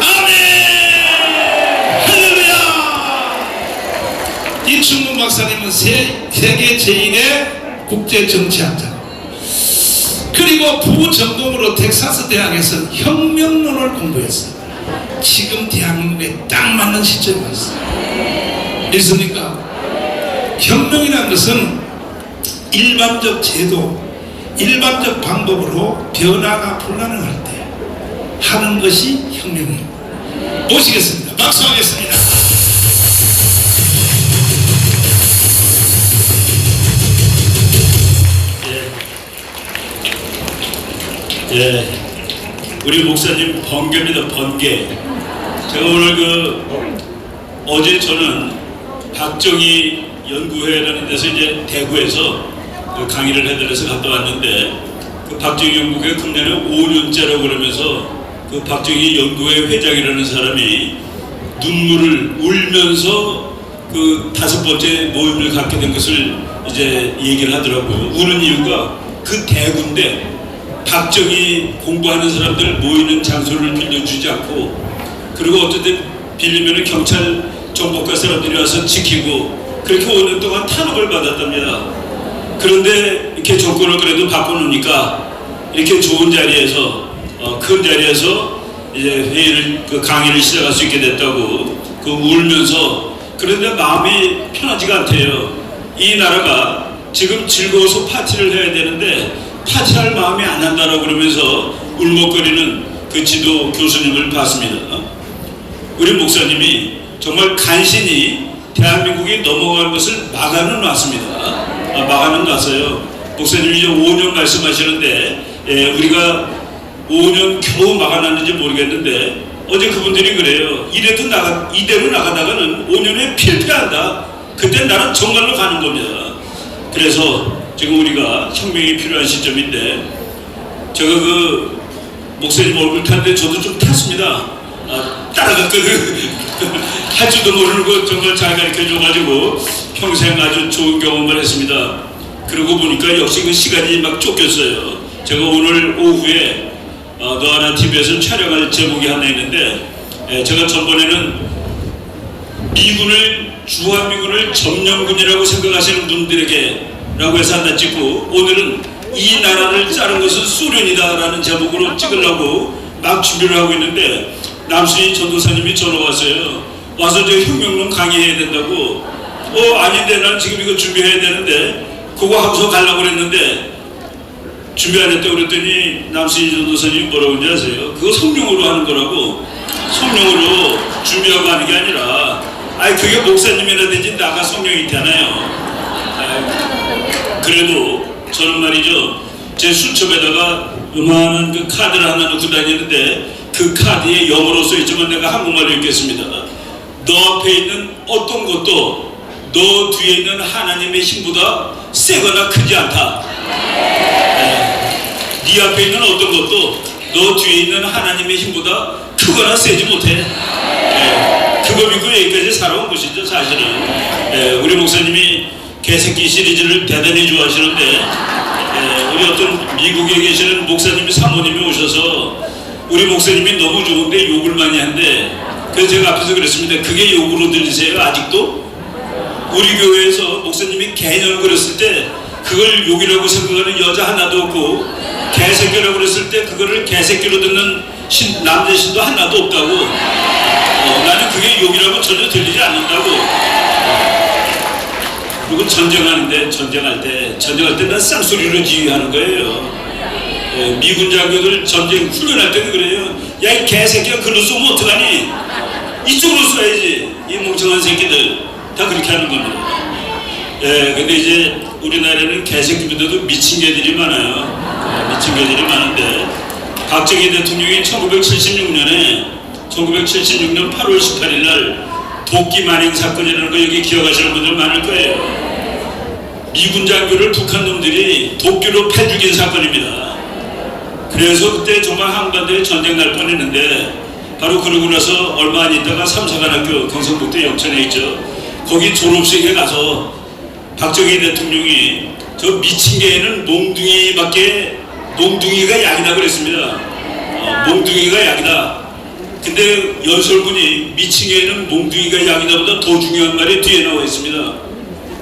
아멘 할렐루야. 이충문 박사님은 세계 제1의 국제 정치학자, 그리고 부전공으로 텍사스 대학에서 혁명론을 공부했어요. 지금 대한민국에 딱 맞는 시점이 왔어요. 믿습니까? 혁명이라는 것은 일반적 제도, 일반적 방법으로 변화가 불가능할 때 하는 것이 혁명입니다. 모시겠습니다. 박수하겠습니다.
예, 우리 목사님 번개입니다. 번개. 제가 오늘 어제 저는 박정희 연구회라는 데서 이제 대구에서 강의를 해드려서 갔다 왔는데, 박정희 연구회 금년에 5년째라고 그러면서 박정희 연구회 회장이라는 사람이 눈물을 울면서 5번째 모임을 갖게 된 것을 이제 얘기를 하더라고요. 우는 이유가 대구인데 박정희 공부하는 사람들 모이는 장소를 빌려주지 않고, 그리고 어쨌든 빌리면 경찰 정보과 사람들이 와서 지키고, 그렇게 5년 동안 탄압을 받았답니다. 그런데 이렇게 조건을 그래도 바꿔놓으니까 이렇게 좋은 자리에서 큰 자리에서 이제 회의를 강의를 시작할 수 있게 됐다고 울면서. 그런데 마음이 편하지가 않대요. 이 나라가 지금 즐거워서 파티를 해야 되는데 파티할 마음이 안 난다라고 그러면서 울먹거리는 지도 교수님을 봤습니다. 우리 목사님이 정말 간신히 대한민국이 넘어가는 것을 막아는 놨습니다. 막아는 놨어요. 목사님이 이제 5년 말씀하시는데, 우리가 5년 겨우 막아놨는지 모르겠는데, 어제 그분들이 그래요. 이대로 나가다가는 5년에 필패한다. 그때 나는 정말로 가는 겁니다. 그래서 지금 우리가 혁명이 필요한 시점인데, 제가 목사님 얼굴 탔는데 저도 좀 탔습니다. 따라갔거든. 할 줄도 모르는 거 정말 잘 가르쳐줘가지고 평생 아주 좋은 경험을 했습니다. 그러고 보니까 역시 시간이 막 쫓겼어요. 제가 오늘 오후에 너하나 TV에서 촬영할 제목이 하나 있는데, 제가 전번에는 주한미군을 점령군이라고 생각하시는 분들에게 라고 해서 하나 찍고, 오늘은 이 나라를 자른 것은 소련이다 라는 제목으로 찍으려고 막 준비를 하고 있는데, 남순희 전도사님이 전화 왔어요. 와서 저 혁명론 강의해야 된다고. 아닌데 난 지금 이거 준비해야 되는데 그거 하고서 가려고 그랬는데 준비 안 했다고 그랬더니 남순희 전도사님이 뭐라고 하는지 아세요? 그거 성령으로 하는 거라고. 성령으로 준비하고 하는 게 아니라, 그게 목사님이라든지 나가 성령이 되나요? 그래도 저는 말이죠, 제 수첩에다가 요만한 카드를 하나 넣고 다니는데 그 카드에 영어로 써있지만 내가 한국말로 읽겠습니다. 너 앞에 있는 어떤 것도 너 뒤에 있는 하나님의 힘보다 세거나 크지 않다. 네 앞에 있는 어떤 것도 너 뒤에 있는 하나님의 힘보다 크거나 세지 못해. 그거 믿고 여기까지 살아온 것이죠 사실은. 우리 목사님이 개새끼 시리즈를 대단히 좋아하시는데, 우리 어떤 미국에 계시는 목사님이 사모님이 오셔서 우리 목사님이 너무 좋은데 욕을 많이 한대. 그래서 제가 앞에서 그랬습니다. 그게 욕으로 들리세요? 아직도? 우리 교회에서 목사님이 개념을 그렸을 때 그걸 욕이라고 생각하는 여자 하나도 없고, 개새끼라고 그랬을 때 그거를 개새끼로 듣는 남자 신도 하나도 없다고. 나는 그게 욕이라고 전혀 들리지 않는다고. 그리고 전쟁할 때 난 쌍소리로 지휘하는 거예요. 미군 장교들 전쟁 훈련할 때도 그래요. 야, 이 개새끼가 글로 쏘면 어떡하니? 이쪽으로 쏴야지. 이 멍청한 새끼들. 다 그렇게 하는 겁니다. 근데 이제 우리나라에는 개새끼보다도 미친 개들이 많아요. 미친 개들이 많은데, 박정희 대통령이 1976년 8월 18일 날 도끼 만행 사건이라는 거 여기 기억하시는 분들 많을 거예요. 미군 장교를 북한 놈들이 도끼로 패 죽인 사건입니다. 그래서 그때 정말 한반도에 전쟁 날 뻔했는데, 바로 그러고 나서 얼마 안 있다가 삼사관학교 경상북도 영천에 있죠. 거기 졸업식에 가서 박정희 대통령이 저 미친 개는 몽둥이가 약이다 그랬습니다. 몽둥이가 약이다. 근데 연설문이 미친 개는 몽둥이가 약이다 보다 더 중요한 말이 뒤에 나와 있습니다.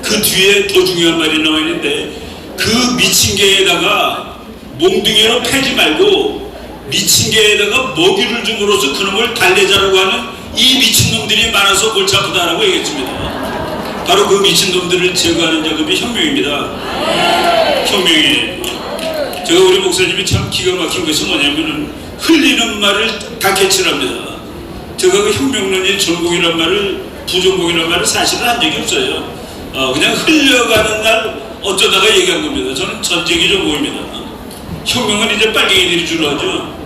그 뒤에 더 중요한 말이 나와 있는데, 그 미친 개에다가 몽둥이로 패지 말고 미친 개에다가 먹이를 줌으로써 그놈을 달래자라고 하는 이 미친놈들이 많아서 골치 아프다라고 얘기했습니다. 바로 그 미친놈들을 제거하는 작업이 혁명입니다. 혁명이에요. 제가 우리 목사님이 참 기가 막힌 것이 뭐냐면은 흘리는 말을 다 개칠합니다. 제가 그 혁명론이 전공이란 말을, 부전공이란 말을 사실은 한 적이 없어요. 그냥 흘려가는 날 어쩌다가 얘기한 겁니다. 저는 전쟁이 전공입니다. 혁명은 이제 빨갱이들이 주로 하죠.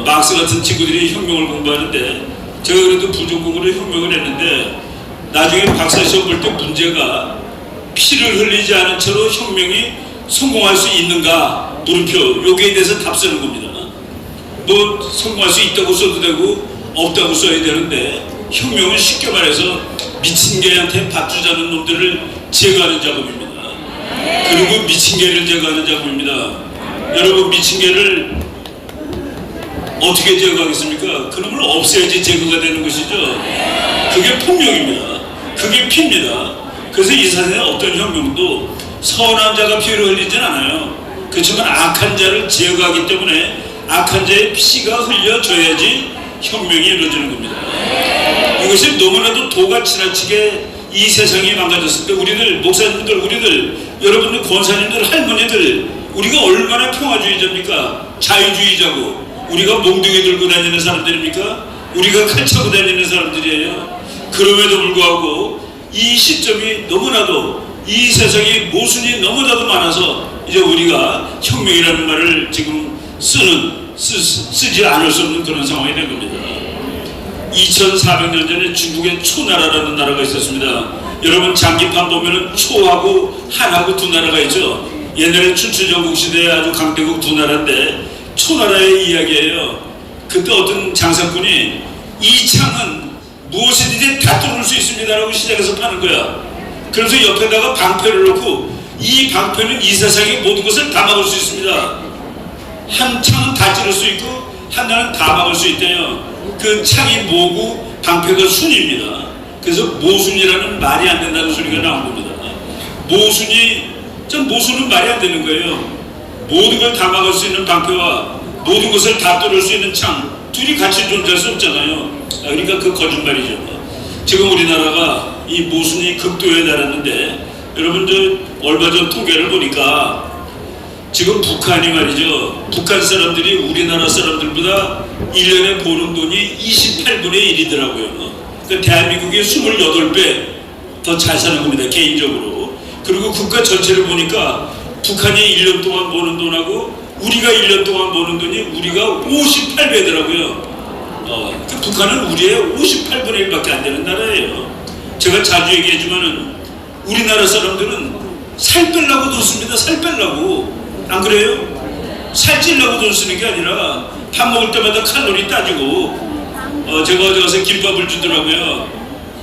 막스 같은 친구들이 혁명을 공부하는데, 제가 그래도 부전공으로 혁명을 했는데, 나중에 박사 시험 볼 때 문제가 피를 흘리지 않은 채로 혁명이 성공할 수 있는가 물음표, 여기에 대해서 답 쓰는 겁니다. 뭐 성공할 수 있다고 써도 되고 없다고 써야 되는데, 혁명은 쉽게 말해서 미친 개한테 밥 주자는 놈들을 제거하는 작업입니다. 그리고 미친 개를 제거하는 작업입니다. 여러분, 미친 개를 어떻게 제거하겠습니까? 그놈을 없애야지 제거가 되는 것이죠. 그게 폭력입니다. 그게 피입니다. 그래서 이 세상에 어떤 혁명도 선한 자가 피를 흘리진 않아요. 그렇지만 악한 자를 제거하기 때문에 악한 자의 피가 흘려져야지 혁명이 이루어지는 겁니다. 이것이 너무나도 도가 지나치게 이 세상이 망가졌을 때 우리들, 목사님들, 우리들, 여러분들, 권사님들, 할머니들, 우리가 얼마나 평화주의자입니까? 자유주의자고, 우리가 몽둥이 들고 다니는 사람들입니까? 우리가 칼 차고 다니는 사람들이에요. 그럼에도 불구하고 이 시점이 너무나도, 이 세상에 모순이 너무나도 많아서 이제 우리가 혁명이라는 말을 지금 쓰지 않을 수 없는 그런 상황이 된 겁니다. 2400년 전에 중국에 초나라라는 나라가 있었습니다. 여러분, 장기판 보면은 초하고 한하고 두 나라가 있죠. 옛날에 춘추전국 시대에 아주 강대국 두 나라인데, 초나라의 이야기예요. 그때 어떤 장사꾼이 이 창은 무엇이든지 다 뚫을 수 있습니다라고 시장에서 파는 거야. 그래서 옆에다가 방패를 놓고, 이 방패는 이 세상의 모든 것을 다 막을 수 있습니다. 한 창은 다 찌를 수 있고 하나는 다 막을 수 있대요. 그 창이 모고 방패가 순입니다. 그래서 모순이라는 말이 안 된다는 소리가 나온 겁니다. 모순은 말이 안 되는 거예요. 모든 걸 다 막을 수 있는 방패와 모든 것을 다 뚫을 수 있는 창, 둘이 같이 존재할 수 없잖아요. 그러니까 그 거짓말이죠. 지금 우리나라가 이 모순이 극도에 달했는데, 여러분, 저 얼마 전 통계를 보니까 지금 북한이 말이죠, 북한 사람들이 우리나라 사람들보다 1년에 버는 돈이 28분의 1이더라고요. 그러니까 대한민국이 28배 더 잘 사는 겁니다, 개인적으로. 그리고 국가 전체를 보니까 북한이 1년 동안 버는 돈하고 우리가 1년 동안 버는 돈이 우리가 58배더라고요. 그 북한은 우리의 58분의 1밖에 안 되는 나라예요. 제가 자주 얘기하지만은 우리나라 사람들은 살 빼려고 돈 씁니다. 살 빼려고. 안 그래요? 살찌려고 돈 쓰는 게 아니라 밥 먹을 때마다 칼로리 따지고. 제가 어디 가서 김밥을 주더라고요.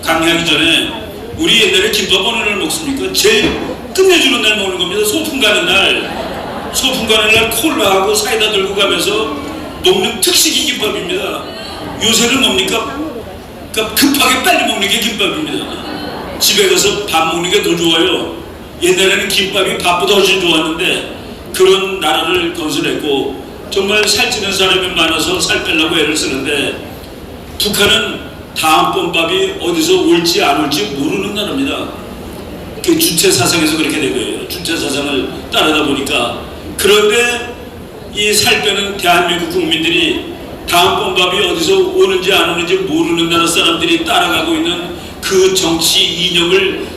강의하기 전에. 우리 옛날에 김밥 어느 날 먹습니까? 제일 끝내주는 날 먹는 겁니다. 소풍 가는 날. 소풍 가는 날 콜라하고 사이다 들고 가면서 먹는 특식이 김밥입니다. 요새는 뭡니까? 그러니까 급하게 빨리 먹는 게 김밥입니다. 집에 가서 밥 먹는 게 더 좋아요. 옛날에는 김밥이 밥보다 훨씬 좋았는데 그런 나라를 건설했고 정말 살찌는 사람이 많아서 살 빼려고 애를 쓰는데 북한은 다음번 밥이 어디서 올지 안 올지 모르는 나라입니다. 그 주체 사상에서 그렇게 된 거예요. 주체 사상을 따르다 보니까. 그런데 이 살 빼는 대한민국 국민들이 다음번 밥이 어디서 오는지 안 오는지 모르는 나라 사람들이 따라가고 있는 그 정치 이념을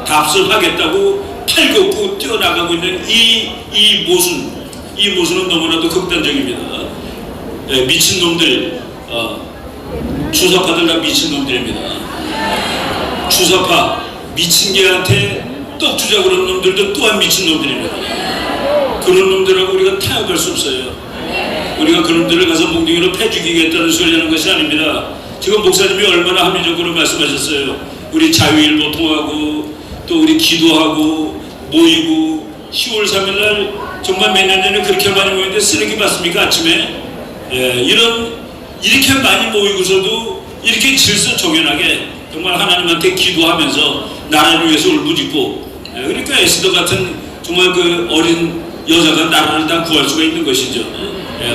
답습하겠다고 팔걷고 뛰어나가고 있는 이 모순은 너무나도 극단적입니다. 미친놈들, 주사파들 다 미친놈들입니다. 주사파, 미친 개한테 떡 주자 그런 놈들도 또한 미친놈들입니다. 그런 놈들하고 우리가 타협할 수 없어요. 우리가 그놈들을 가서 몽둥이로 패 죽이겠다는 소리 하는 것이 아닙니다. 지금 목사님이 얼마나 합리적으로 말씀하셨어요. 우리 자유일보 통하고 또 우리 기도하고 모이고 10월 3일날 정말 몇 년 전에 그렇게 많이 모였는데 쓰레기 봤습니까 아침에? 이렇게 많이 모이고서도 이렇게 질서 정연하게 정말 하나님한테 기도하면서 나라를 위해서 울부짖고 그러니까 에스더 같은 정말 그 어린 여자가 나라를 다 구할 수가 있는 것이죠.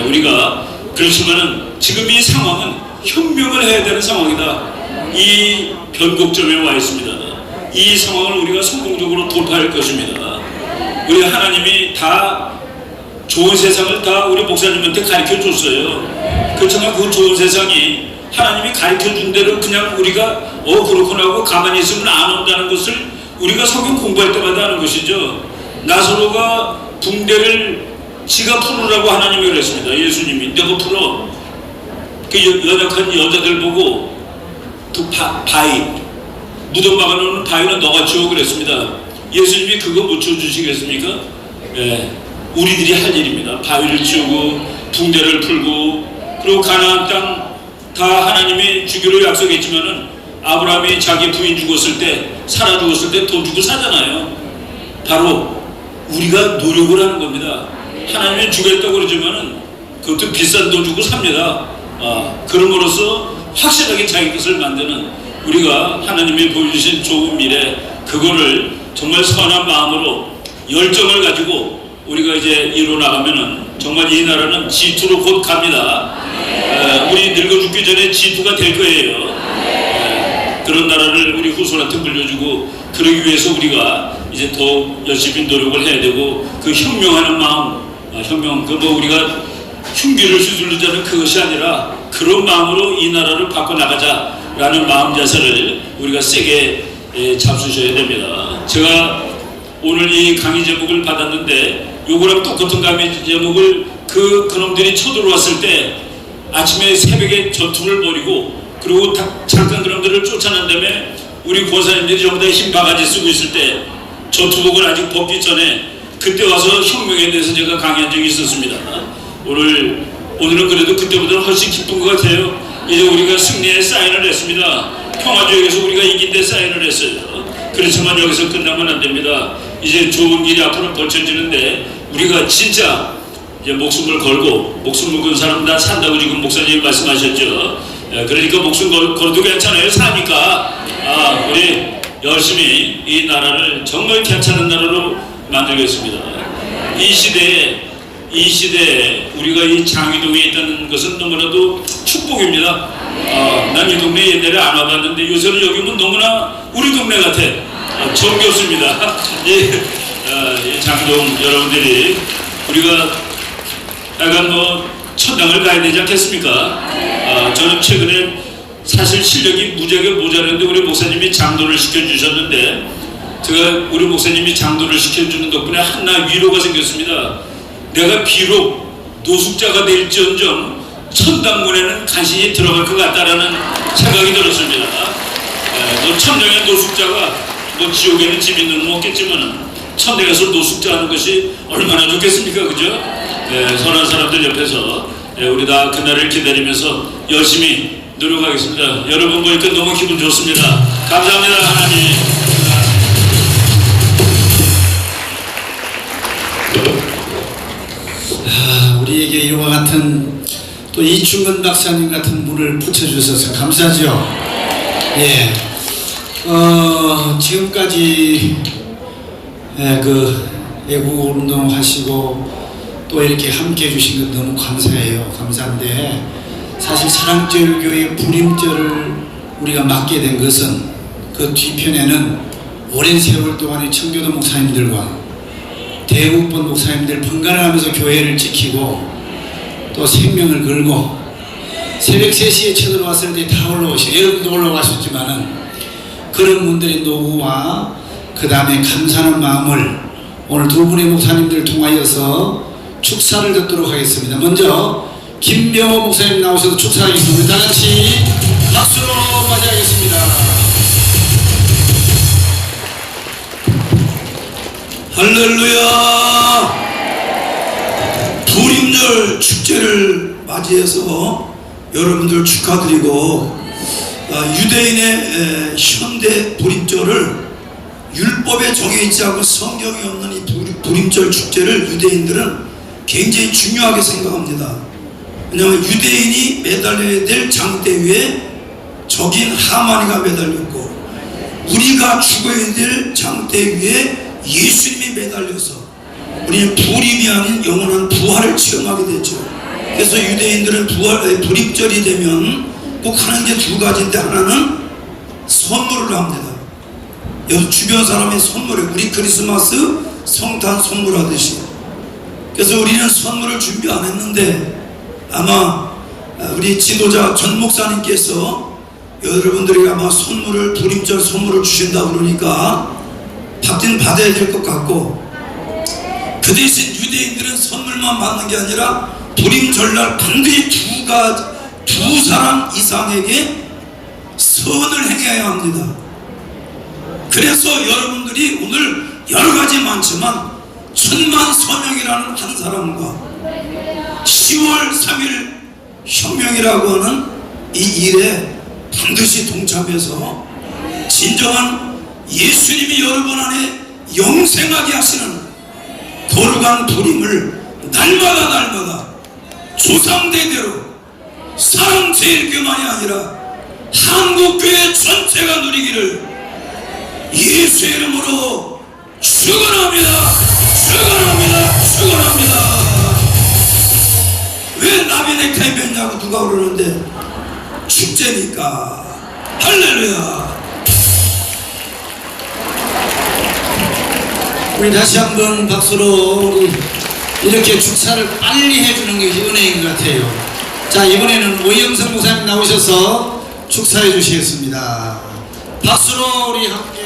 우리가 그렇지만은 지금 이 상황은 혁명을 해야 되는 상황이다. 이 변곡점에 와 있습니다. 이 상황을 우리가 성공적으로 돌파할 것입니다. 우리 하나님이 다 좋은 세상을 다 우리 목사님한테 가르쳐 줬어요. 그렇지만 그 좋은 세상이 하나님이 가르쳐 준 대로 그냥 우리가 그렇구나 하고 가만히 있으면 안 온다는 것을 우리가 성경 공부할 때마다 하는 것이죠. 나사로가 붕대를 지가 풀으라고 하나님이 그랬습니다. 예수님이 너가 풀어. 그 연약한 여자들 보고 그 바위 무덤 막아놓는 바위는 너가 치워 그랬습니다. 예수님이 그거 못 치워주시겠습니까? 우리들이 할 일입니다. 바위를 치우고 붕대를 풀고 그리고 가나안 땅 다 하나님이 주기로 약속했지만은 아브라함이 자기 부인 죽었을 때 사라 죽었을 때 돈 주고 사잖아요. 바로 우리가 노력을 하는 겁니다. 하나님이 주겠다고 그러지만은 그것도 비싼 돈 주고 삽니다. 그럼으로써 확실하게 자기 것을 만드는 우리가 하나님이 보여주신 좋은 미래 그거를 정말 선한 마음으로 열정을 가지고 우리가 이제 이뤄나가면은 정말 이 나라는 G2로 곧 갑니다. 우리 늙어 죽기 전에 G2가 될 거예요. 그런 나라를 우리 후손한테 물려주고 그러기 위해서 우리가 이제 더 열심히 노력을 해야 되고 그 혁명하는 마음, 우리가 흉기를 휘두르자는 그것이 아니라 그런 마음으로 이 나라를 바꿔나가자라는 마음 자세를 우리가 세게 잡수셔야 됩니다. 제가 오늘 이 강의 제목을 받았는데 요거랑 똑같은 강의 제목을 그놈들이 쳐들어왔을 때 아침에 새벽에 전투를 벌이고 그리고 잠깐 그놈들을 쫓아낸 다음에 우리 권사님들이 전부 다 흰 바가지 쓰고 있을 때 전투복을 아직 벗기 전에 그때 와서 혁명에 대해서 제가 강의한 적이 있었습니다. 오늘은 그래도 그때보다 훨씬 기쁜 것 같아요. 이제 우리가 승리의 사인을 했습니다. 평화지역에서 우리가 이긴 데 사인을 했어요. 그렇지만 여기서 끝나면 안 됩니다. 이제 좋은 일이 앞으로 펼쳐지는데 우리가 진짜 이제 목숨을 걸고 목숨을 건 사람 다 산다고 지금 목사님이 말씀하셨죠. 그러니까 목숨 걸어도 괜찮아요. 사니까 우리 열심히 이 나라를 정말 괜찮은 나라로 만들겠습니다. 이 시대에 우리가 이 장위동에 있다는 것은 너무나도 축복입니다. 난 이 동네 옛날에 안 와봤는데 요새는 여기 오면 너무나 우리 동네 같아. 정겹습니다. 이 장동 여러분들이 우리가 약간 천당을 가야 되지 않겠습니까? 저는 최근에 사실 실력이 무지하게 모자랐는데 우리 목사님이 장도를 시켜주셨는데 제가 우리 목사님이 장도를 시켜주는 덕분에 하나 위로가 생겼습니다. 내가 비록 노숙자가 될지언정 천당문에는 간신히 들어갈 것 같다라는 생각이 들었습니다. 천당의 노숙자가 지옥에는 집 있는 건 없겠지만 천당에서 노숙자 하는 것이 얼마나 좋겠습니까? 그죠? 선한 사람들 옆에서 우리 다 그날을 기다리면서 열심히 노력하겠습니다. 여러분 보니까 너무 기분 좋습니다. 감사합니다. 하나님.
우리에게 이와 같은 또 이충근 박사님 같은 분을 붙여주셔서 감사하죠. 예. 지금까지 그 애국운동 하시고 또 이렇게 함께 해주신 것 너무 감사해요. 감사한데 사실 사랑제일교회 불임절을 우리가 맡게 된 것은 그 뒤편에는 오랜 세월 동안의 청교도 목사님들과 대국본 목사님들 번갈아 가면서 교회를 지키고 또 생명을 걸고 새벽 3시에 쳐들어왔을 때 다 올라오시고 여러분도 올라가셨지만은 그런 분들의 노고와 그 다음에 감사하는 마음을 오늘 두 분의 목사님들을 통하여서 축사를 듣도록 하겠습니다. 먼저 김병호 목사님 나오셔서 축사하겠습니다. 다 같이 박수로 맞이하겠습니다.
할렐루야. 불임절 축제를 맞이해서 여러분들 축하드리고, 유대인의 현대 불임절을 율법에 정해있지 않고 성경에 없는 이 불임절 축제를 유대인들은 굉장히 중요하게 생각합니다. 왜냐하면 유대인이 매달려야 될 장대 위에 적인 하만이가 매달렸고, 우리가 죽어야 될 장대 위에 예수님이 매달려서 우리는 불임이 아닌 영원한 부활을 체험하게 되죠. 그래서 유대인들은 불임절이 되면 꼭 하는 게 두 가지인데, 하나는 선물을 합니다. 여기 주변 사람의 선물에 우리 크리스마스 성탄 선물하듯이. 그래서 우리는 선물을 준비 안 했는데 아마 우리 지도자 전 목사님께서 여러분들에게 아마 선물을 불임절 선물을 주신다 그러니까 받긴 받아야 될 것 같고, 그 대신 유대인들은 선물만 받는 게 아니라 불임절날 반드시 두 사람 이상에게 선을 행해야 합니다. 그래서 여러분들이 오늘 여러 가지 많지만 천만서명이라는 한 사람과 10월 3일 혁명이라고 하는 이 일에 반드시 동참해서 진정한 예수님이 여러분 안에 영생하게 하시는 거룩한 불임을 날마다 조상대대로 사랑제일교만이 아니라 한국교회 전체가 누리기를 예수의 이름으로 축원합니다. 왜 나비 넥타이 맸냐고 누가 그러는데 축제니까. 할렐루야.
우리 다시 한번 박수로 이렇게 축사를 빨리 해주는 것이 은혜인 것 같아요. 자, 이번에는 오영성 목사님 나오셔서 축사해 주시겠습니다. 박수로 우리 함께.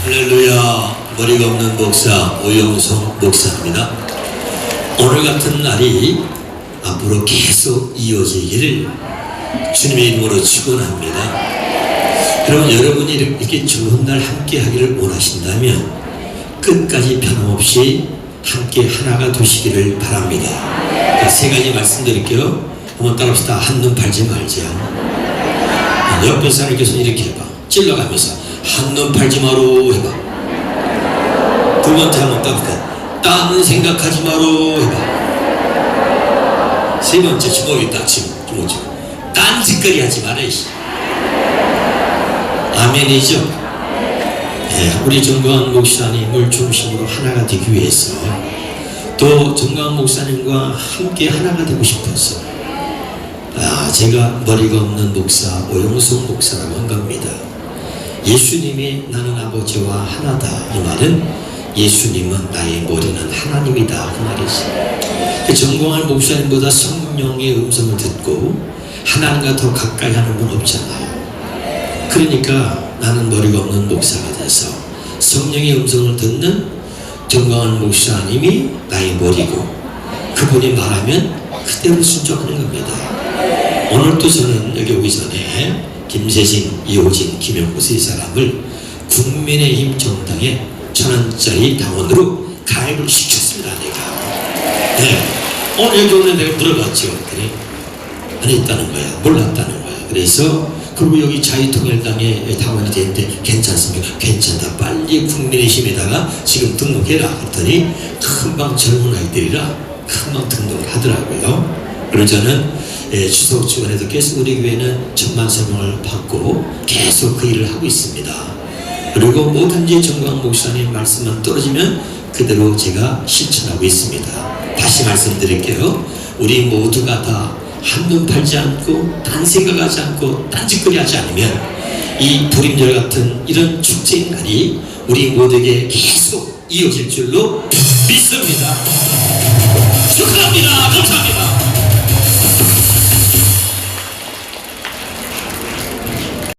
할렐루야. 머리가 없는 목사 오영성 목사입니다. 오늘 같은 날이 앞으로 계속 이어지기를 주님의 이름으로 축원합니다. 그럼 여러분이 이렇게 좋은 날 함께 하기를 원하신다면 끝까지 변함없이 함께 하나가 되시기를 바랍니다. 세 가지 말씀드릴게요. 한번 따라합시다. 한눈 팔지 말자. 옆에 사람께서 이렇게 해봐. 찔러가면서 한눈 팔지 마로 해봐. 두 번째 한번 따라합시다. 딴 생각하지 마로 해봐. 세 번째 주먹이 딱 주먹. 딴짓거리 하지 마라. 아멘이죠? 네, 우리 정광훈 목사님을 중심으로 하나가 되기 위해서 또 정광훈 목사님과 함께 하나가 되고 싶어서 제가 머리가 없는 목사 오영성 목사라고 한 겁니다. 예수님이 나는 아버지와 하나다. 이 말은 예수님은 나의 머리는 하나님이다. 그 말이지. 정광훈 목사님보다 성령의 음성을 듣고 하나님과 더 가까이 하는 분 없잖아요. 그러니까 나는 머리가 없는 목사가 돼서 성령의 음성을 듣는 정광훈 목사님이 나의 머리고, 그분이 말하면 그대로 순종하는 겁니다. 오늘 또 저는 여기 오기 전에 김세진, 이호진, 김영구 세 사람을 국민의힘 정당에 1,000원짜리 당원으로 가입을 시켰습니다. 내가. 네. 오늘 여기 오늘 내가 물어봤죠. 그랬더니 안 했다는 거야. 몰랐다는 거야. 그래서 그리고 여기 자유통일당에 당원이 되는데 괜찮습니까? 괜찮다. 빨리 국민의힘에다가 지금 등록해라 했더니 금방 젊은 아이들이라 금방 등록을 하더라고요. 그래서 저는 추석 주간에도 계속 우리 교회는 천만 설명을 받고 계속 그 일을 하고 있습니다. 그리고 뭐든지 정광 목사님 말씀만 떨어지면 그대로 제가 실천하고 있습니다. 다시 말씀드릴게요. 우리 모두가 다 한눈 팔지 않고 딴 생각하지 않고 딴짓거리 하지 않으면 이 불임절 같은 이런 축제의 날이 우리 모두에게 계속 이어질 줄로 믿습니다. 축하합니다. 감사합니다.